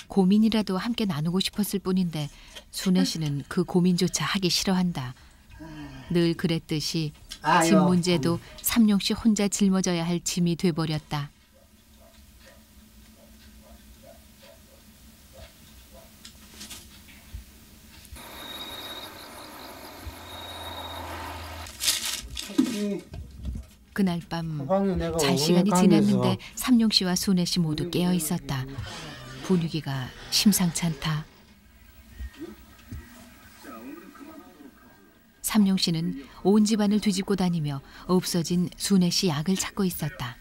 고민이라도 함께 나누고 싶었을 뿐인데 순애 씨는 그 고민조차 하기 싫어한다. 늘 그랬듯이 집 문제도 삼룡 씨 혼자 짊어져야 할 짐이 돼버렸다. 그날 밤 잘 시간이 지났는데 삼룡 씨와 순애 씨 모두 깨어 있었다. 분위기가 심상치 않다. 삼룡 씨는 온 집안을 뒤집고 다니며 없어진 순애 씨 약을 찾고 있었다.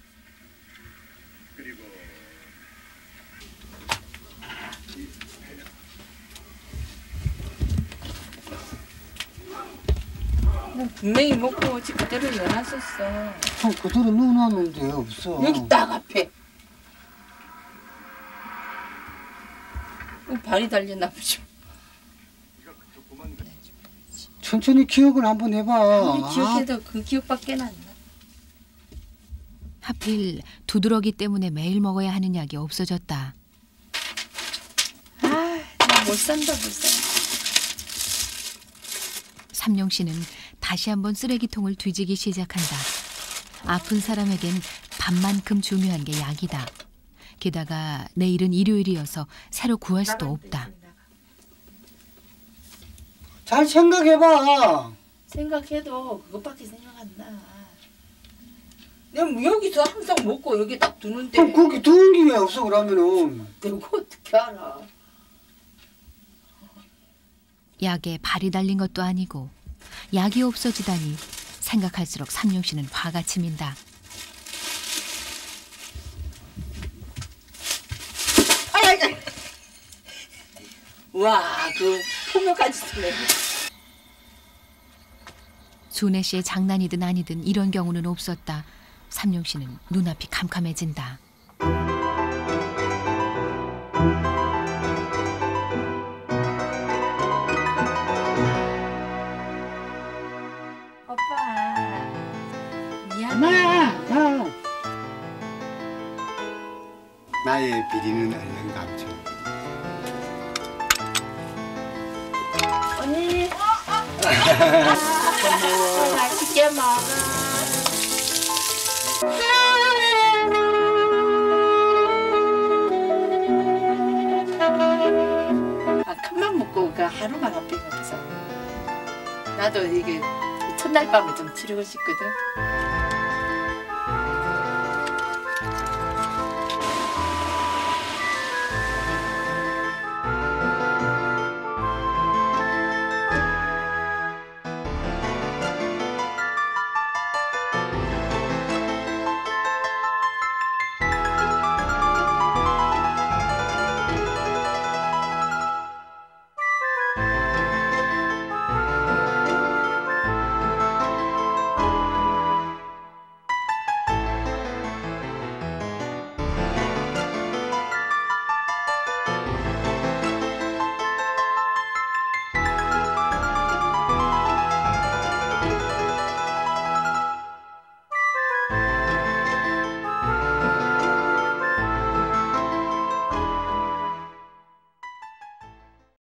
분명히 먹고 집 그대로 넣어놨었어. 그대로 넣어놨는데 없어. 여기 딱 앞에. 발이 달렸나 보죠. 천천히 기억을 한번 해봐. 기억해도 그 기억밖에 안 나. 하필 두드러기 때문에 매일 먹어야 하는 약이 없어졌다. 못 산다 못 산다. 삼룡 씨는 다시 한번 쓰레기통을 뒤지기 시작한다. 아픈 사람에겐 밥만큼 중요한 게 약이다. 게다가 내일은 일요일이어서 새로 구할 수도 없다. 잘 생각해봐. 생각해도 그것밖에 생각 안 나. 내가 뭐 여기서 항상 먹고 여기 딱 두는데. 그럼 거기 두는 게 왜 없어 그러면은? 내가 어떻게 알아? 약에 발이 달린 것도 아니고 약이 없어지다니 생각할수록 삼룡 씨는 화가 치민다. 와, 그 폭력까지 쓰네. 순애 씨의 장난이든 아니든 이런 경우는 없었다. 삼룡 씨는 눈앞이 캄캄해진다. 오빠 미안해. 엄마! 나의 비리는 얼른 감춰. 언니. 맛있게 먹어. 큰맘 먹고 그 하루만 아프게 가서 나도 이게 첫날 밤을 좀 치르고 싶거든.